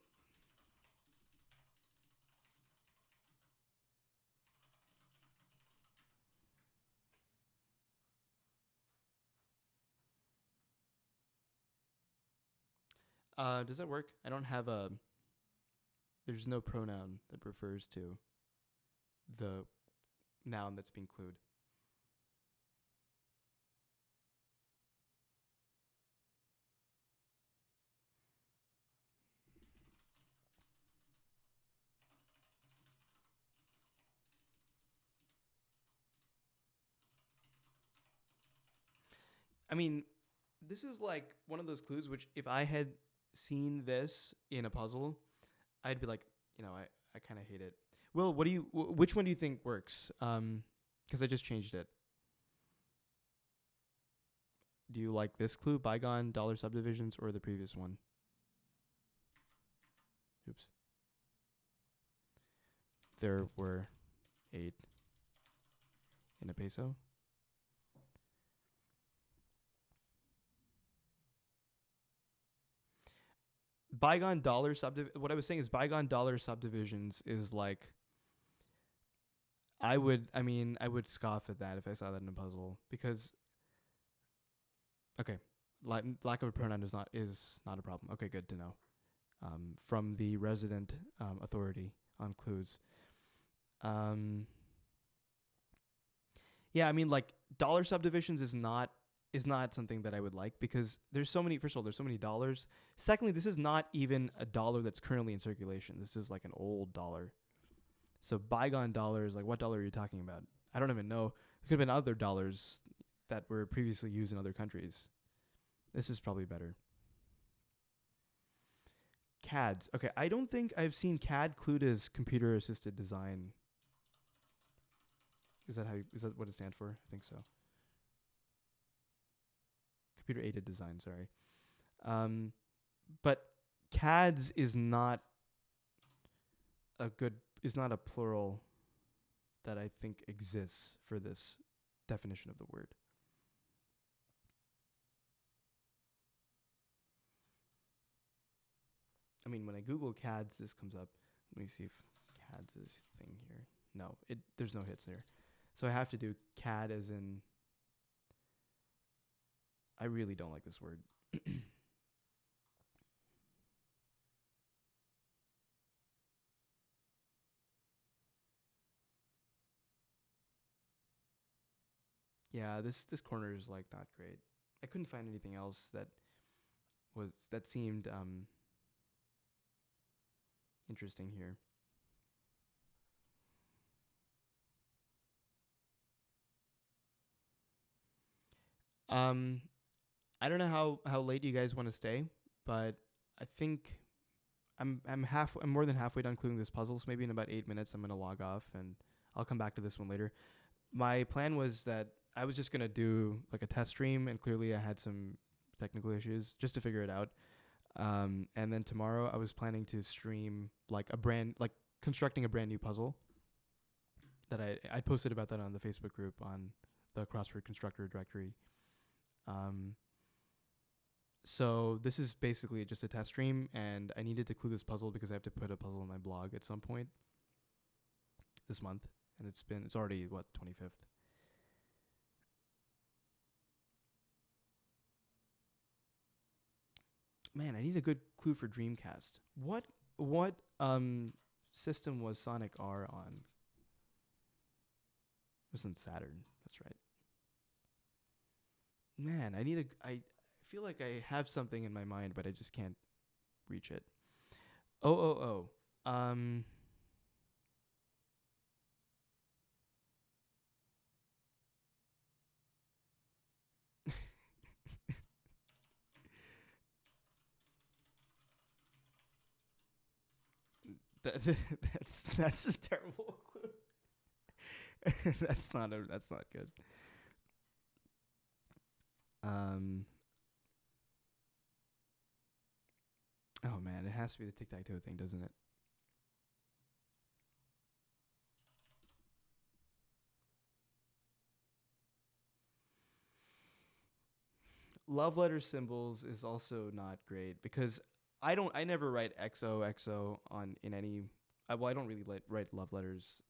Does that work? I don't have a. There's no pronoun that refers to the noun that's being clued. I mean, this is like one of those clues which, if I had seen this in a puzzle, I'd be like, I kind of hate it. Will, which one do you think works? Because I just changed it. Do you like this clue, bygone dollar subdivisions, or the previous one? Oops. There were 8 in a peso. Bygone dollar what I was saying is bygone dollar subdivisions is like, I would scoff at that if I saw that in a puzzle, because okay, lack of a pronoun is not a problem. Okay, good to know. From the resident authority on clues. Yeah, I mean, like, dollar subdivisions is not something that I would like, because there's so many. First of all, there's so many dollars. Secondly, this is not even a dollar that's currently in circulation. This is like an old dollar. So bygone dollars, like, what dollar are you talking about? I don't even know. There could have been other dollars that were previously used in other countries. This is probably better. CADs. Okay, I don't think I've seen CAD clued as computer assisted design. Is that what it stands for? I think so. Computer aided design, sorry. But CADs is not a plural that I think exists for this definition of the word. I mean, when I Google CADs, this comes up. Let me see if CADs is a thing here. No, there's no hits there. So I have to do CAD as in. I really don't like this word. Yeah, this corner is like not great. I couldn't find anything else that seemed interesting here. I don't know how late you guys want to stay, but I think I'm more than halfway done including this puzzle. So maybe in about 8 minutes I'm gonna log off and I'll come back to this one later. My plan was that I was just gonna do like a test stream, and clearly I had some technical issues just to figure it out. And then tomorrow I was planning to stream like constructing a brand new puzzle that I posted about that on the Facebook group on the Crossword Constructor directory. So this is basically just a test stream, and I needed to clue this puzzle because I have to put a puzzle in my blog at some point this month, and it's already what, the 25th. Man, I need a good clue for Dreamcast. What system was Sonic R on? It was on Saturn. That's right. Man, I feel like I have something in my mind, but I just can't reach it. Oh. That's just terrible clue. That's not good. Oh man, it has to be the tic-tac-toe thing, doesn't it? Love letter symbols is also not great because I never write XOXO on in any. Well, I don't really write love letters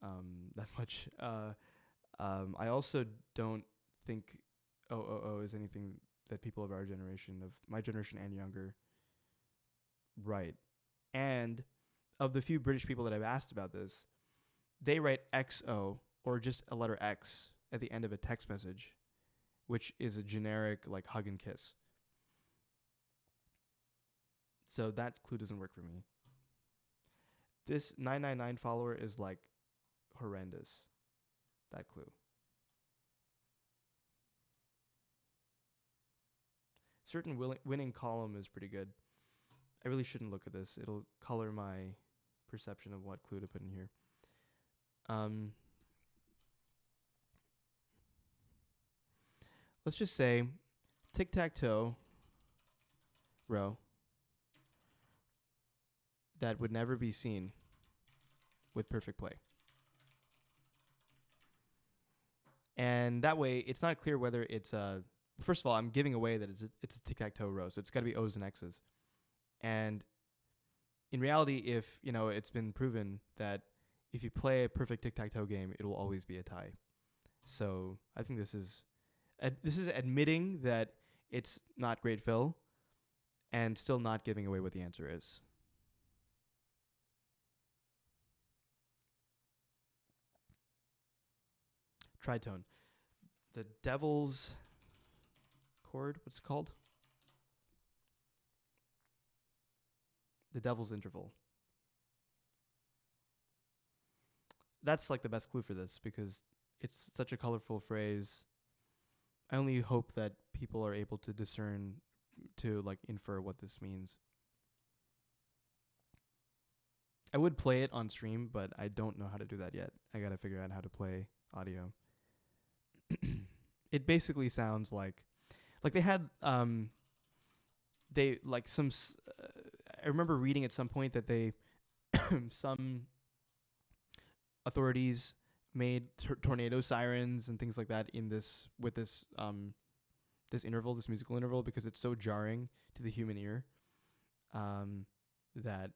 that much. I also don't think OOO is anything that people of our generation, of my generation and younger, write. And of the few British people that I've asked about this, they write XO or just a letter X at the end of a text message, which is a generic like hug and kiss. So that clue doesn't work for me. This 999 follower is like horrendous. That clue. Certain winning column is pretty good. I really shouldn't look at this. It'll color my perception of what clue to put in here. Let's just say tic-tac-toe row that would never be seen with perfect play. And that way, it's not clear whether it's a... First of all, I'm giving away that it's a tic-tac-toe row, so it's got to be O's and X's. And in reality, if it's been proven that if you play a perfect tic-tac-toe game, it will always be a tie. So I think this is admitting that it's not great fill, and still not giving away what the answer is. Tritone. The devil's chord, what's it called? The devil's interval. That's like the best clue for this because it's such a colorful phrase. I only hope that people are able to discern, to like infer what this means. I would play it on stream, but I don't know how to do that yet. I gotta figure out how to play audio. It basically sounds like they had they like some. I remember reading at some point that they some authorities made tornado sirens and things like that in this with this this interval, this musical interval, because it's so jarring to the human ear that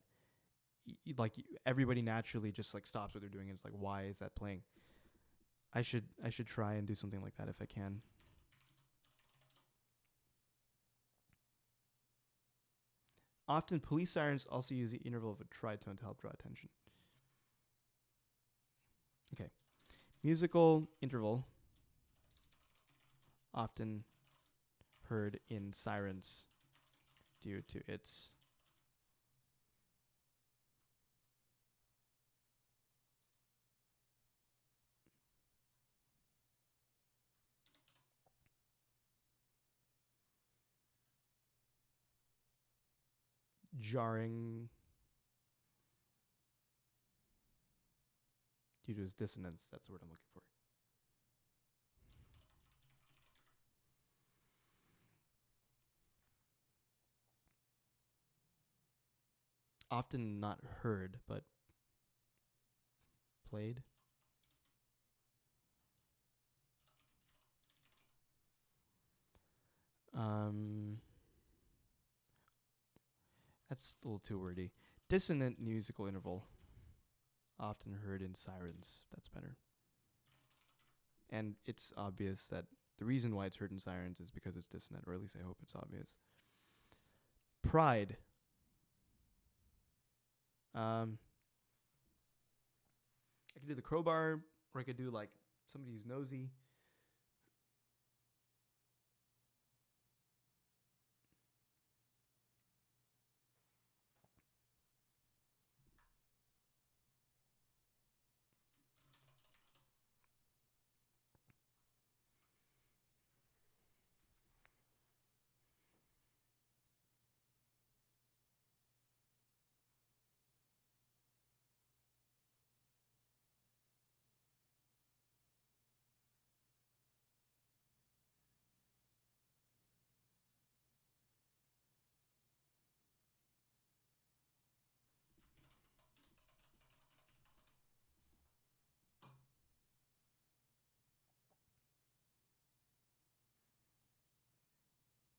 like everybody naturally just like stops what they're doing and it's like, why is that playing? I should try and do something like that if I can. Often police sirens also use the interval of a tritone to help draw attention. Okay. Musical interval often heard in sirens due to its jarring due to its dissonance. That's the word I'm looking for. Often not heard, but played. That's a little too wordy. Dissonant musical interval, often heard in sirens. That's better. And it's obvious that the reason why it's heard in sirens is because it's dissonant, or at least I hope it's obvious. Pride. I could do the crowbar, or I could do like somebody who's nosy.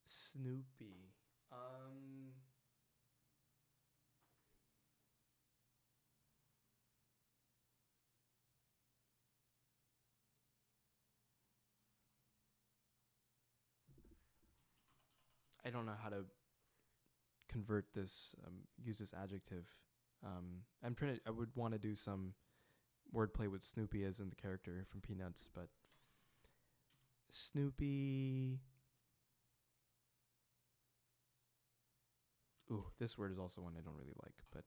Snoopy. I don't know how to convert this, use this adjective. I would want to do some wordplay with Snoopy as in the character from Peanuts, but Snoopy. Ooh, this word is also one I don't really like, but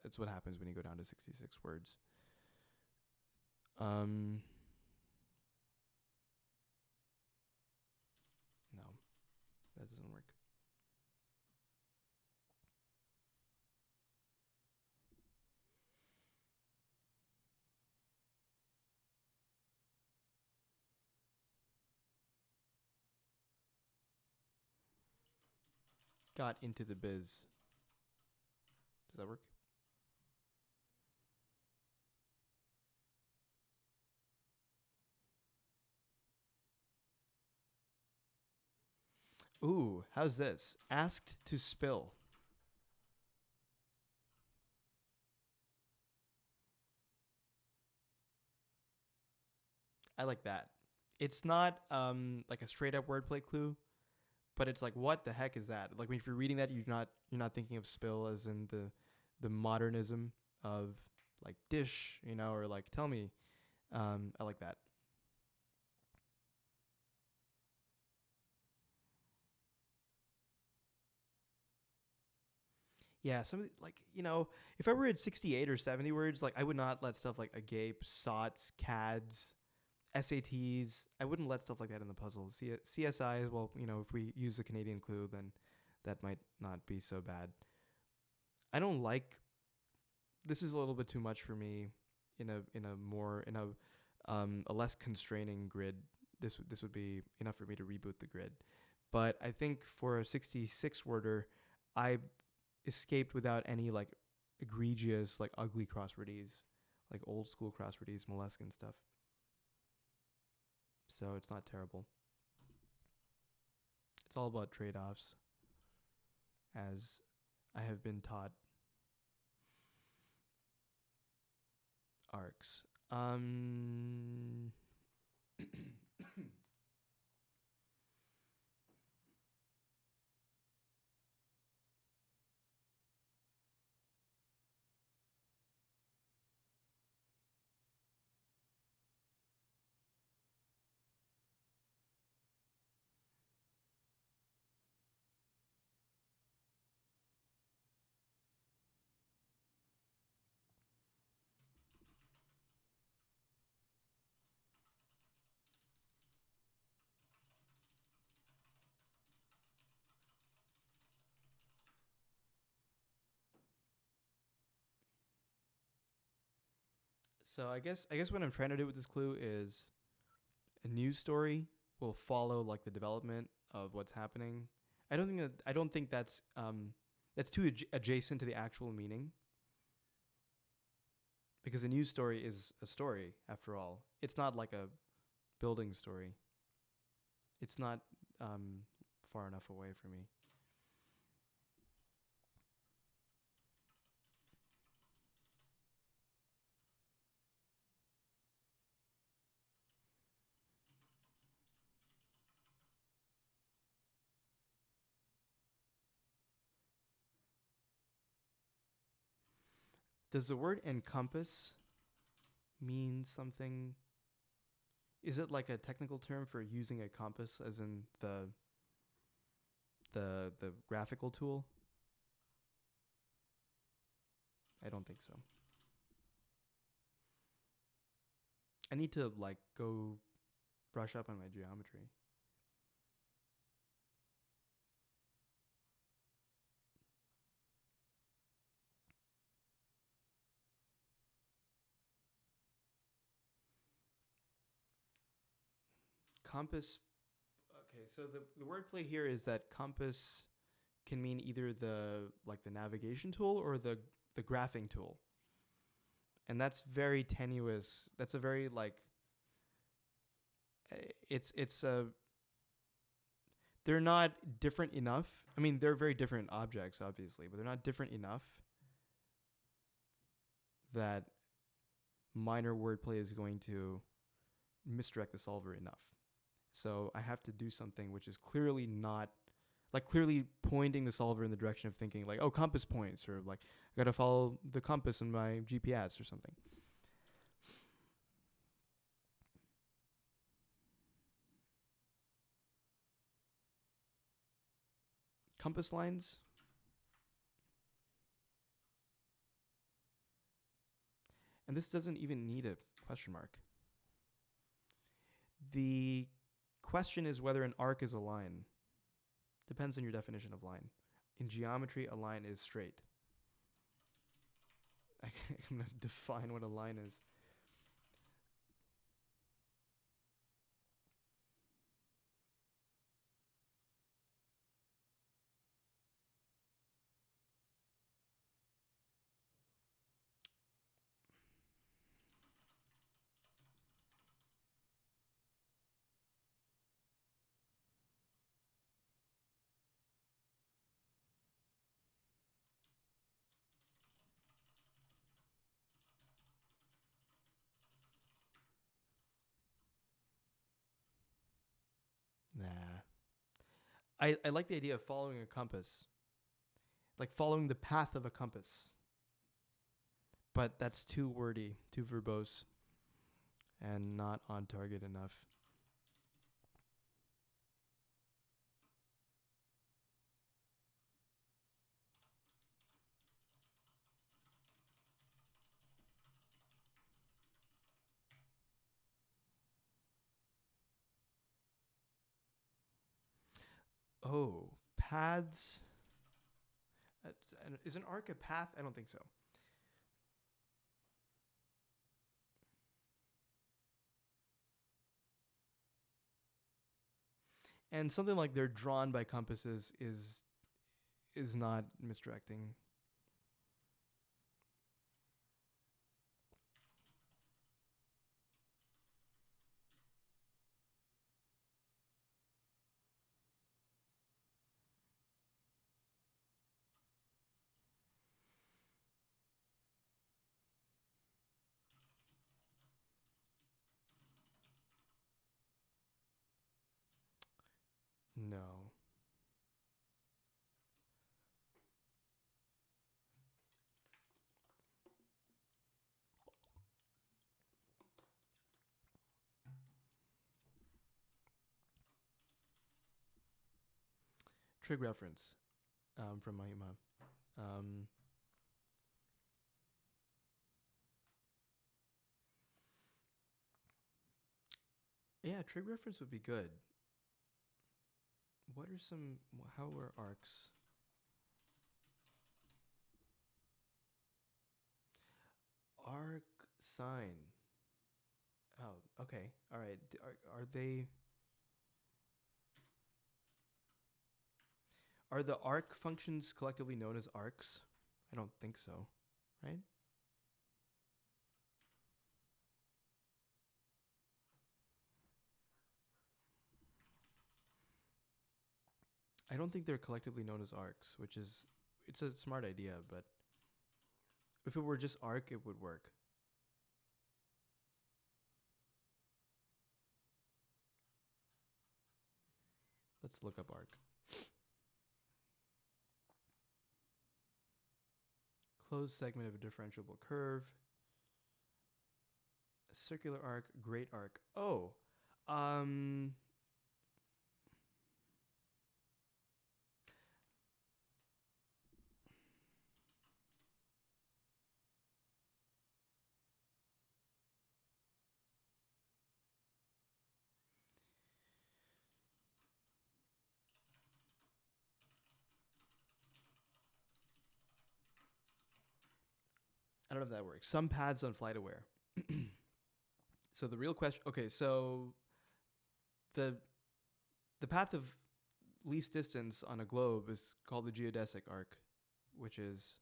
that's what happens when you go down to 66 words. No, that doesn't work. Got into the biz. Does that work? Ooh, how's this? Asked to spill. I like that. It's not like a straight up wordplay clue, but it's like, what the heck is that? Like, if you're reading that, you're not thinking of spill as in the modernism of like dish, or like tell me. I like that. Yeah, like, if I were at 68 or 70 words, like I would not let stuff like agape, sots, cads, SATs. I wouldn't let stuff like that in the puzzle. CSIs, well, if we use a Canadian clue, then that might not be so bad. I don't like. This is a little bit too much for me. In a less constraining grid. This would be enough for me to reboot the grid. But I think for a 66 worder, I escaped without any like egregious like ugly crosswordese, like old school crosswordese, moleskin stuff. So it's not terrible. It's all about trade-offs, as I have been taught. Arcs. So I guess what I'm trying to do with this clue is a news story will follow like the development of what's happening. I don't think that's too adjacent to the actual meaning. Because a news story is a story, after all. It's not like a building story. It's not far enough away for me. Does the word encompass mean something? Is it like a technical term for using a compass, as in the graphical tool? I don't think so. I need to like go brush up on my geometry. Compass. Okay, so the wordplay here is that compass can mean either the navigation tool or the graphing tool. And that's very tenuous. That's a very it's a they're not different enough. I mean, they're very different objects obviously, but they're not different enough that minor wordplay is going to misdirect the solver enough. So I have to do something which is clearly not clearly pointing the solver in the direction of thinking like, oh, compass points, or like I gotta follow the compass in my GPS or something. Compass lines. And this doesn't even need a question mark. The question is whether an arc is a line. Depends on your definition of line. In geometry, a line is straight. I'm going to define what a line is. Nah. I like the idea of following a compass. Like following the path of a compass. But that's too wordy, too verbose, and not on target enough. Oh, paths. Is an arc a path? I don't think so. And something like they're drawn by compasses is not misdirecting. No. Trig reference from Mahima. Yeah, trig reference would be good. What are some, how are arcs? Arc sign. Oh, okay. All right. Are they, are the arc functions collectively known as arcs? I don't think so, right? I don't think they're collectively known as arcs, which is it's a smart idea, but if it were just arc, it would work. Let's look up arc. Closed segment of a differentiable curve. A circular arc, great arc. Oh, um, I don't know if that works. Some paths on FlightAware. So the real question. Okay, so the path of least distance on a globe is called the geodesic arc, which is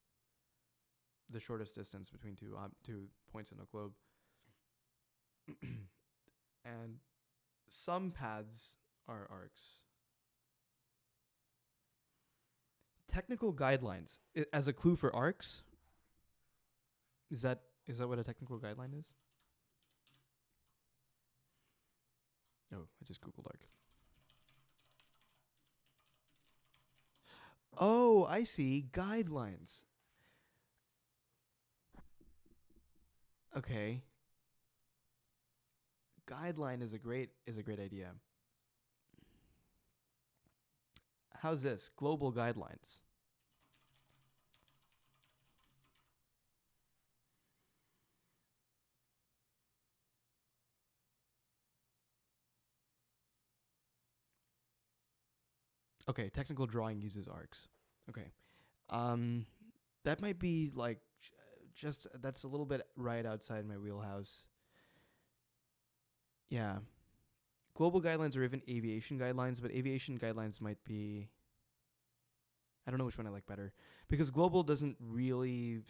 the shortest distance between two points in a globe. And some paths are arcs. Technical guidelines as a clue for arcs. Is that what a technical guideline is? Oh, I just Googled arc. Oh, I see. Guidelines. Okay. Guideline is a great idea. How's this? Global guidelines. Okay, technical drawing uses arcs. Okay. That might be like just that's a little bit right outside my wheelhouse. Yeah. Global guidelines or even aviation guidelines, but aviation guidelines might be I don't know which one I like better because global doesn't really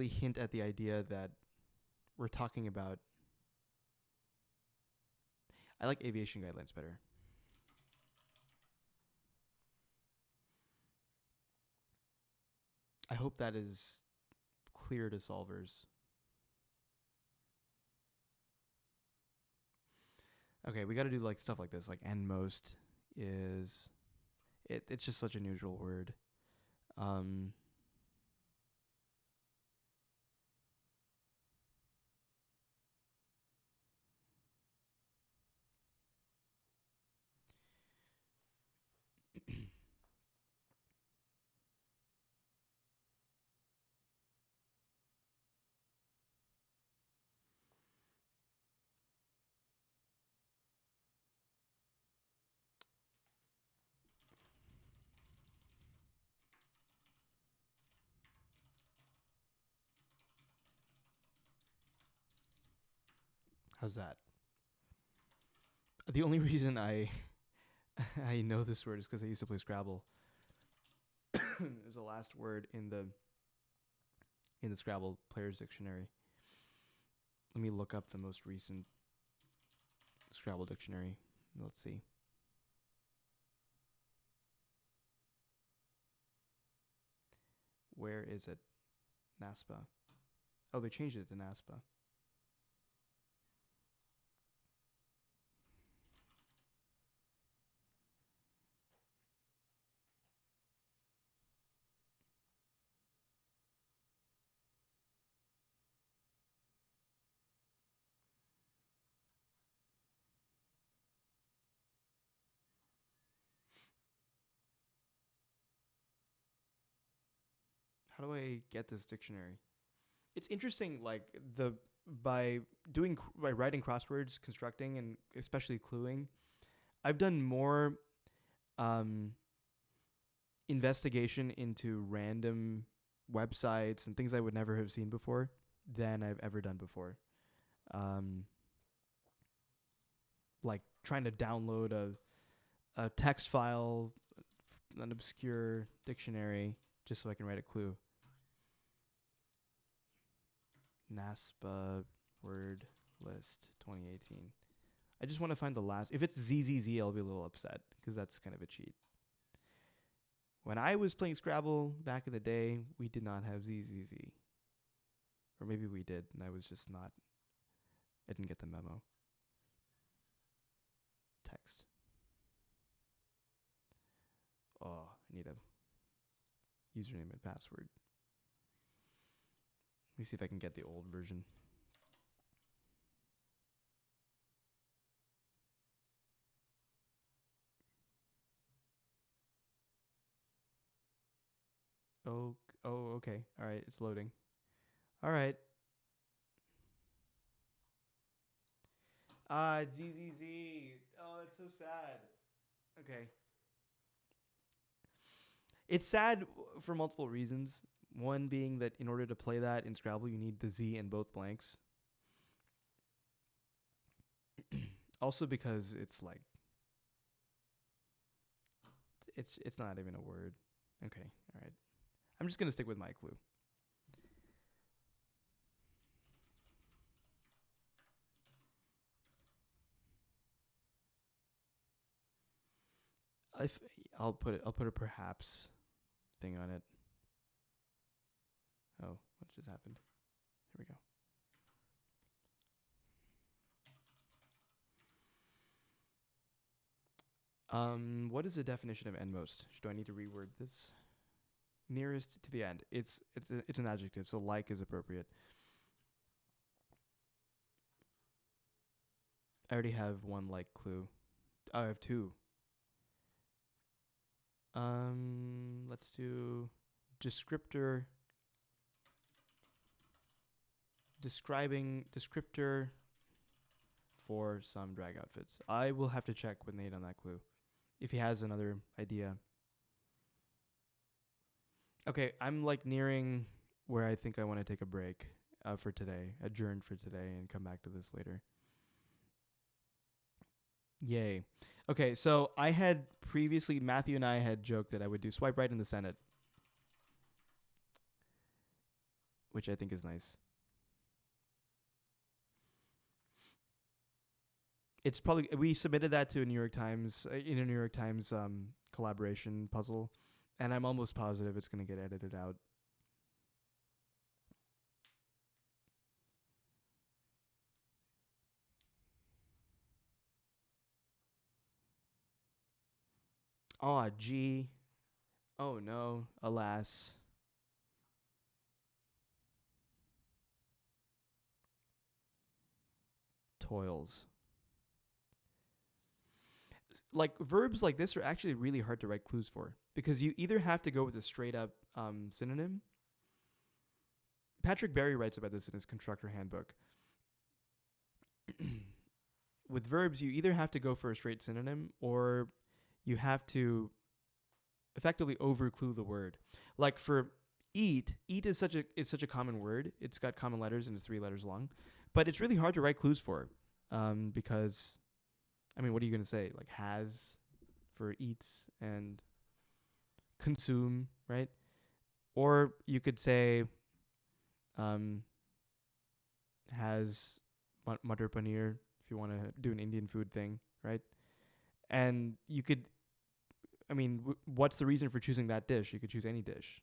hint at the idea that we're talking about. I like aviation guidelines better. I hope that is clear to solvers. Okay, we got to do like stuff like this. Like endmost is it's just such a neutral word. How's that? The only reason I I know this word is because I used to play Scrabble. It was the last word in the Scrabble player's dictionary. Let me look up the most recent Scrabble dictionary. Let's see. Where is it? NASPA. Oh, they changed it to NASPA. How do I get this dictionary? It's interesting, like by writing crosswords, constructing, and especially cluing. I've done more investigation into random websites and things I would never have seen before than I've ever done before. Like trying to download a text file, an obscure dictionary, just so I can write a clue. NASPA word list 2018. I just want to find the last. If it's ZZZ, I'll be a little upset because that's kind of a cheat. When I was playing Scrabble back in the day, we did not have ZZZ. Or maybe we did, and I was just not. I didn't get the memo. Text. Oh, I need a username and password. Let me see if I can get the old version. Oh, okay. All right, it's loading. All right. It's ZZZ. Oh, that's so sad. Okay. It's sad for multiple reasons. One being that in order to play that in Scrabble, you need the Z in both blanks. Also because it's like it's not even a word. Okay, all right. I'm just gonna stick with my clue. If I'll put a perhaps thing on it. Oh, what just happened? Here we go. What is the definition of endmost? Do I need to reword this? Nearest to the end. It's an adjective, so like is appropriate. I already have one like clue. Oh, I have two. Let's do descriptor. Descriptor for some drag outfits. I will have to check with Nate on that clue. If he has another idea. Okay, I'm like nearing where I think I want to take a break for today, adjourn for today, and come back to this later. Yay. Okay, so I had previously, Matthew and I had joked that I would do swipe right in the Senate, which I think is nice. It's probably, we submitted that to a New York Times, in a New York Times collaboration puzzle, and I'm almost positive it's going to get edited out. Oh, gee. Oh, no. Alas. Toils. Like, verbs like this are actually really hard to write clues for because you either have to go with a straight up synonym. Patrick Barry writes about this in his constructor handbook. With verbs, you either have to go for a straight synonym or you have to effectively overclue the word. Like for eat is such a common word. It's got common letters and it's 3 letters long, but it's really hard to write clues for, because, I mean, what are you gonna say? Like has for eats and consume, right? Or you could say, has Matar Paneer if you want to do an Indian food thing, right? And you could, I mean, what's the reason for choosing that dish? You could choose any dish.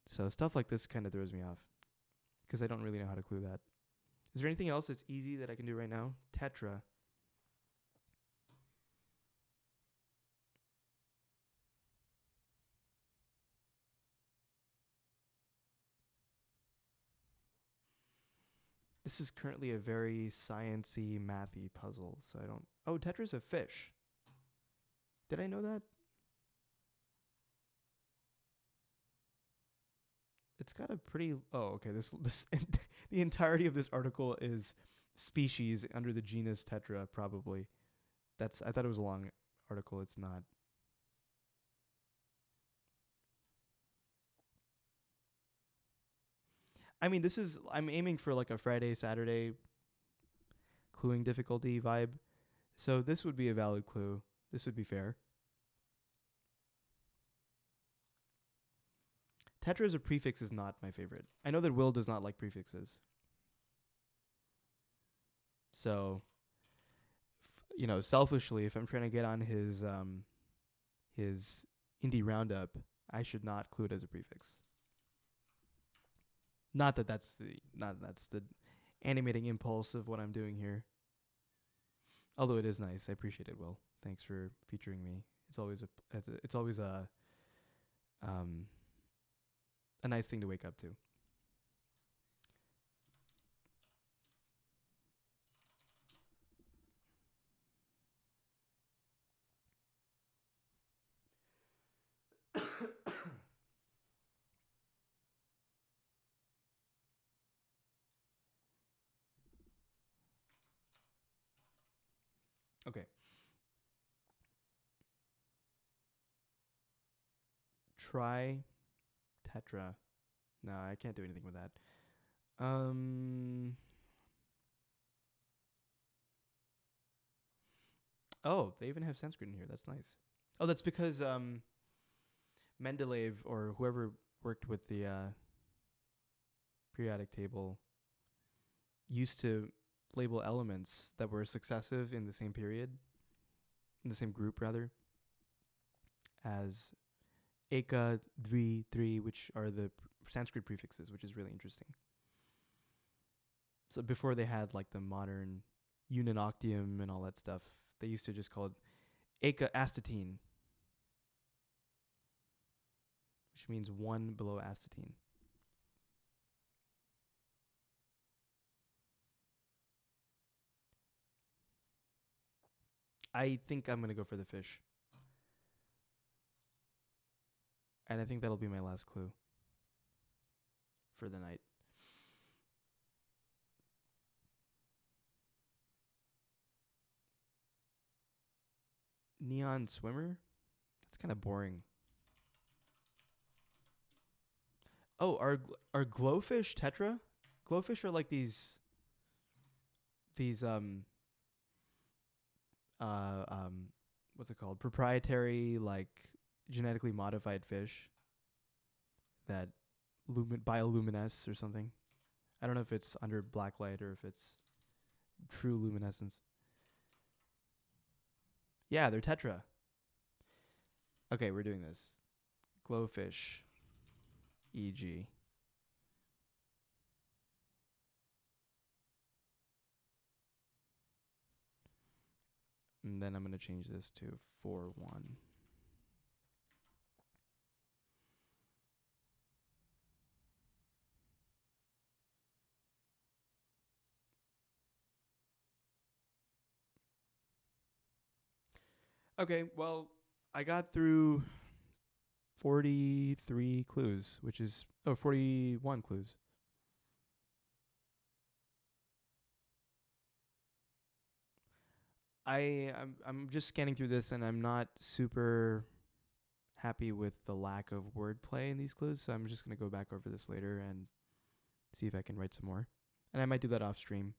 So stuff like this kind of throws me off because I don't really know how to clue that. Is there anything else that's easy that I can do right now? Tetra. This is currently a very sciencey, mathy puzzle, so I don't. Oh, Tetra's a fish. Did I know that? It's got a pretty. Oh, okay. This the entirety of this article is species under the genus Tetra. Probably. I thought it was a long article. It's not. I mean, I'm aiming for like a Friday, Saturday cluing difficulty vibe. So this would be a valid clue. This would be fair. Tetra as a prefix is not my favorite. I know that Will does not like prefixes. So, selfishly, if I'm trying to get on his indie roundup, I should not include it as a prefix. Not that that's the animating impulse of what I'm doing here. Although it is nice, I appreciate it. Will, thanks for featuring me. It's always a nice thing to wake up to. Okay. Try tetra. No, I can't do anything with that. Oh, they even have Sanskrit in here. That's nice. Oh, that's because Mendeleev or whoever worked with the periodic table used to label elements that were successive in the same period, in the same group rather, as eka, dvi, tri, which are the Sanskrit prefixes, which is really interesting. So before they had like the modern unanoctium and all that stuff, they used to just call it eka astatine, which means one below astatine. I think I'm going to go for the fish. And I think that'll be my last clue for the night. Neon swimmer? That's kind of boring. Oh, are glowfish tetra? Glowfish are like these what's it called? Proprietary, like genetically modified fish that bioluminesce or something. I don't know if it's under black light or if it's true luminescence. Yeah, they're tetra. Okay, we're doing this. Glowfish, e.g. And then I'm going to change this to 4-1. Okay, well, I got through 43 clues, which is 41 clues. I'm just scanning through this and I'm not super happy with the lack of wordplay in these clues, so I'm just going to go back over this later and see if I can write some more. And I might do that off stream.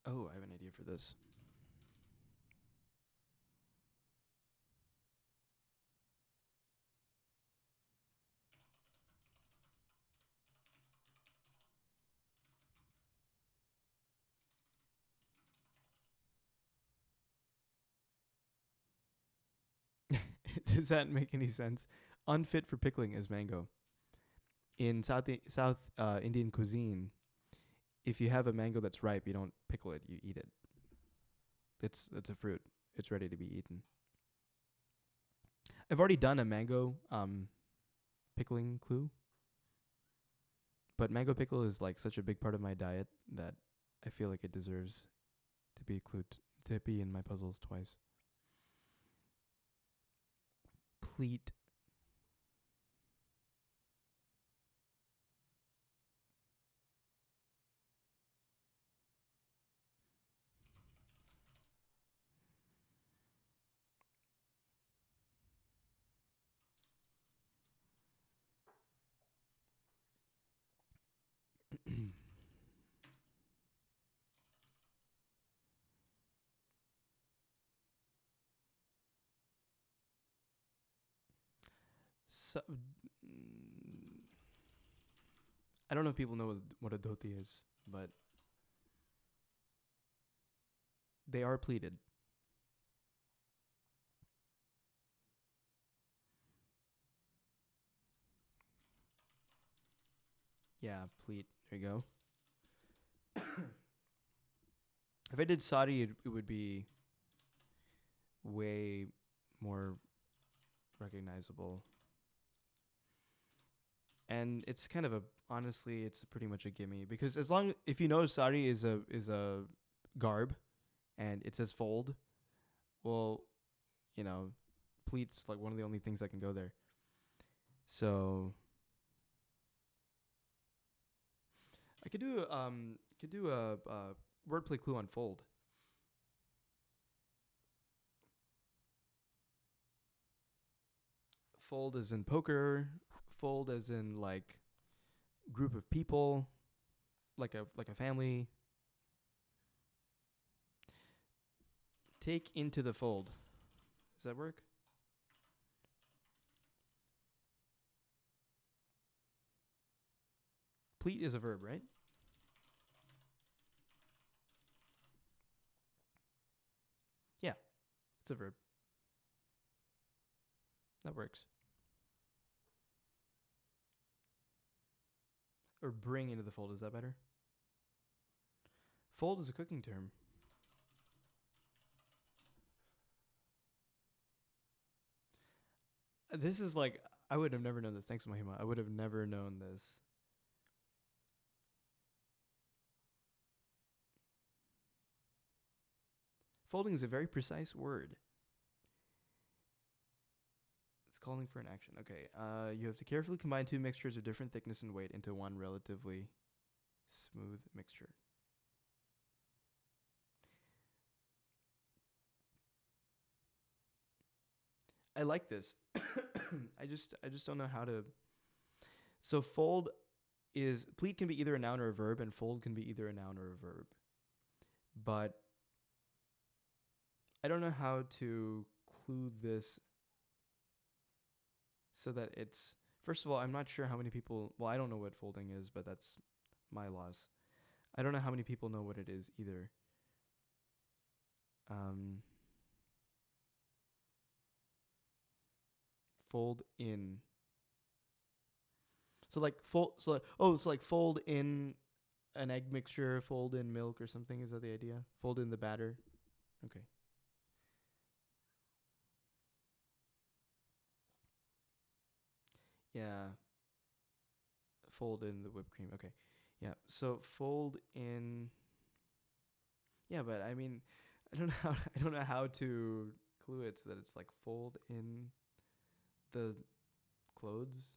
Oh, I have an idea for this. Does that make any sense? Unfit for pickling is mango. In South Indian cuisine, if you have a mango that's ripe, you don't pickle it, you eat it. It's a fruit. It's ready to be eaten. I've already done a mango pickling clue, but mango pickle is like such a big part of my diet that I feel like it deserves to be to be in my puzzles twice. Pleat. I don't know if people know what a dhoti is, but they are pleated. Yeah, pleat. There you go. If I did sari, it would be way more recognizable. And it's kind of honestly, it's pretty much a gimme because if you know sari is a garb, and it says fold, well, you know, pleats like one of the only things that can go there. So I could do a wordplay clue on fold. Fold as in poker. Fold as in like group of people, like a family. Take into the fold. Does that work? Pleat is a verb, right? Yeah, it's a verb. That works. Or bring into the fold. Is that better? Fold is a cooking term. This is like, I would have never known this. Thanks, Mahima. I would have never known this. Folding is a very precise word. It's calling for an action. Okay. You have to carefully combine two mixtures of different thickness and weight into one relatively smooth mixture. I like this. I just don't know how to. So fold is pleat can be either a noun or a verb, and fold can be either a noun or a verb. But I don't know how to clue this so that it's. First of all, I'm not sure how many people. Well, I don't know what folding is, but that's my loss. I don't know how many people know what it is either. Fold in. So like fold. So like, it's like fold in an egg mixture, fold in milk or something. Is that the idea? Fold in the batter. Okay. Yeah. Fold in the whipped cream. Okay. Yeah. So fold in. Yeah, but I mean, I don't know how to clue it so that it's like fold in the clothes.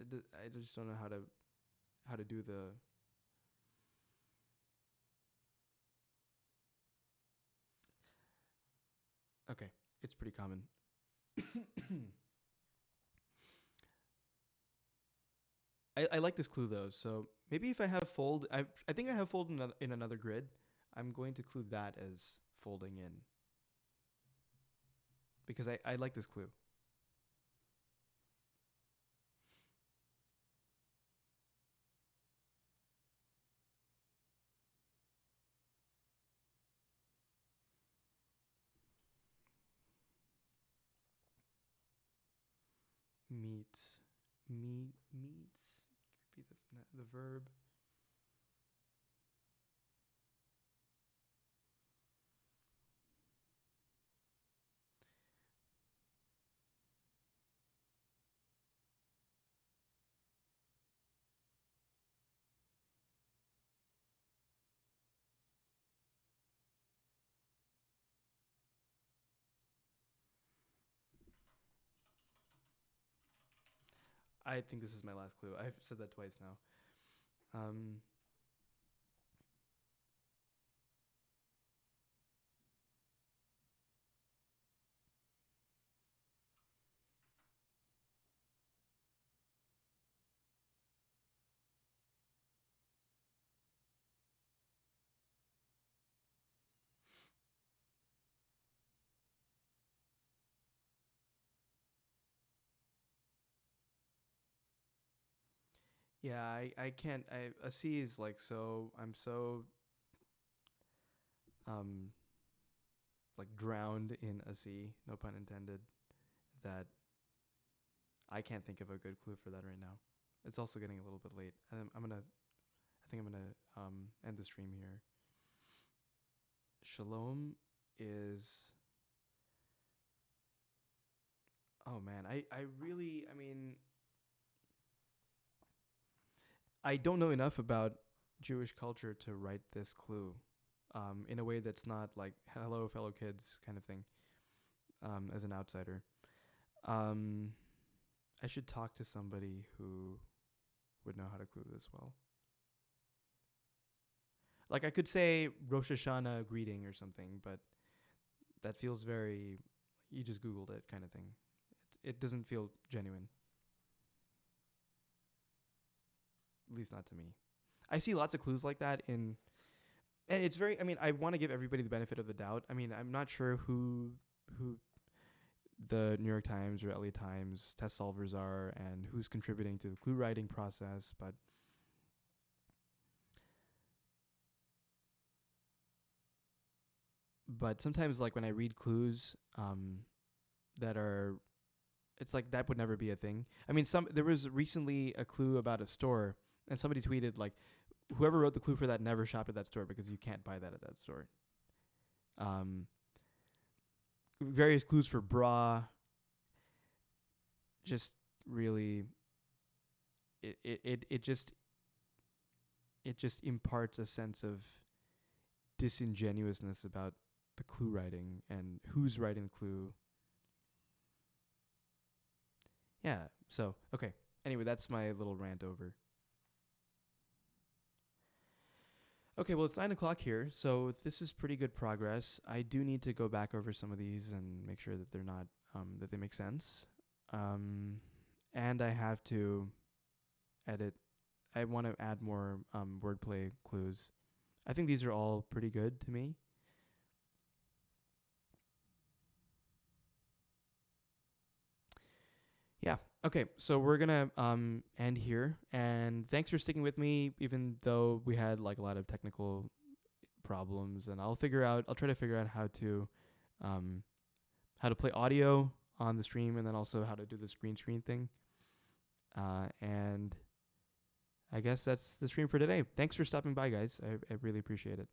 I just don't know how to do the. Okay, it's pretty common. I like this clue though. So maybe if I have fold, I think I have fold in another grid. I'm going to clue that as folding in because I like this clue. Meets, meets could be the verb. I think this is my last clue. I've said that twice now. Yeah, I can't. A C is like so. I'm so um like drowned in a sea, no pun intended, that I can't think of a good clue for that right now. It's also getting a little bit late. I think I'm gonna end the stream here. Shalom is. Oh man, I mean, I don't know enough about Jewish culture to write this clue, in a way that's not like "Hello, fellow kids" kind of thing. As an outsider, um, I should talk to somebody who would know how to clue this well. Like I could say Rosh Hashanah greeting or something, but that feels very. You just Googled it, kind of thing. It doesn't feel genuine, at least not to me. I see lots of clues like that in, and it's very. I mean, I want to give everybody the benefit of the doubt. I mean, I'm not sure who the New York Times or LA Times test solvers are and who's contributing to the clue writing process, but sometimes like when I read clues that are, it's like that would never be a thing. I mean, there was recently a clue about a store, and somebody tweeted like, whoever wrote the clue for that never shopped at that store because you can't buy that at that store. Various clues for bra, just really, it just imparts a sense of disingenuousness about the clue writing and who's writing the clue. Yeah. So, okay. Anyway, that's my little rant over. Okay, well, it's 9 o'clock here, so this is pretty good progress. I do need to go back over some of these and make sure that they're not, that they make sense. And I have to edit. I want to add more wordplay clues. I think these are all pretty good to me. Yeah. Okay. So we're gonna end here, and thanks for sticking with me, even though we had like a lot of technical problems. And I'll try to figure out how to play audio on the stream, and then also how to do the green screen thing. And I guess that's the stream for today. Thanks for stopping by, guys. I really appreciate it.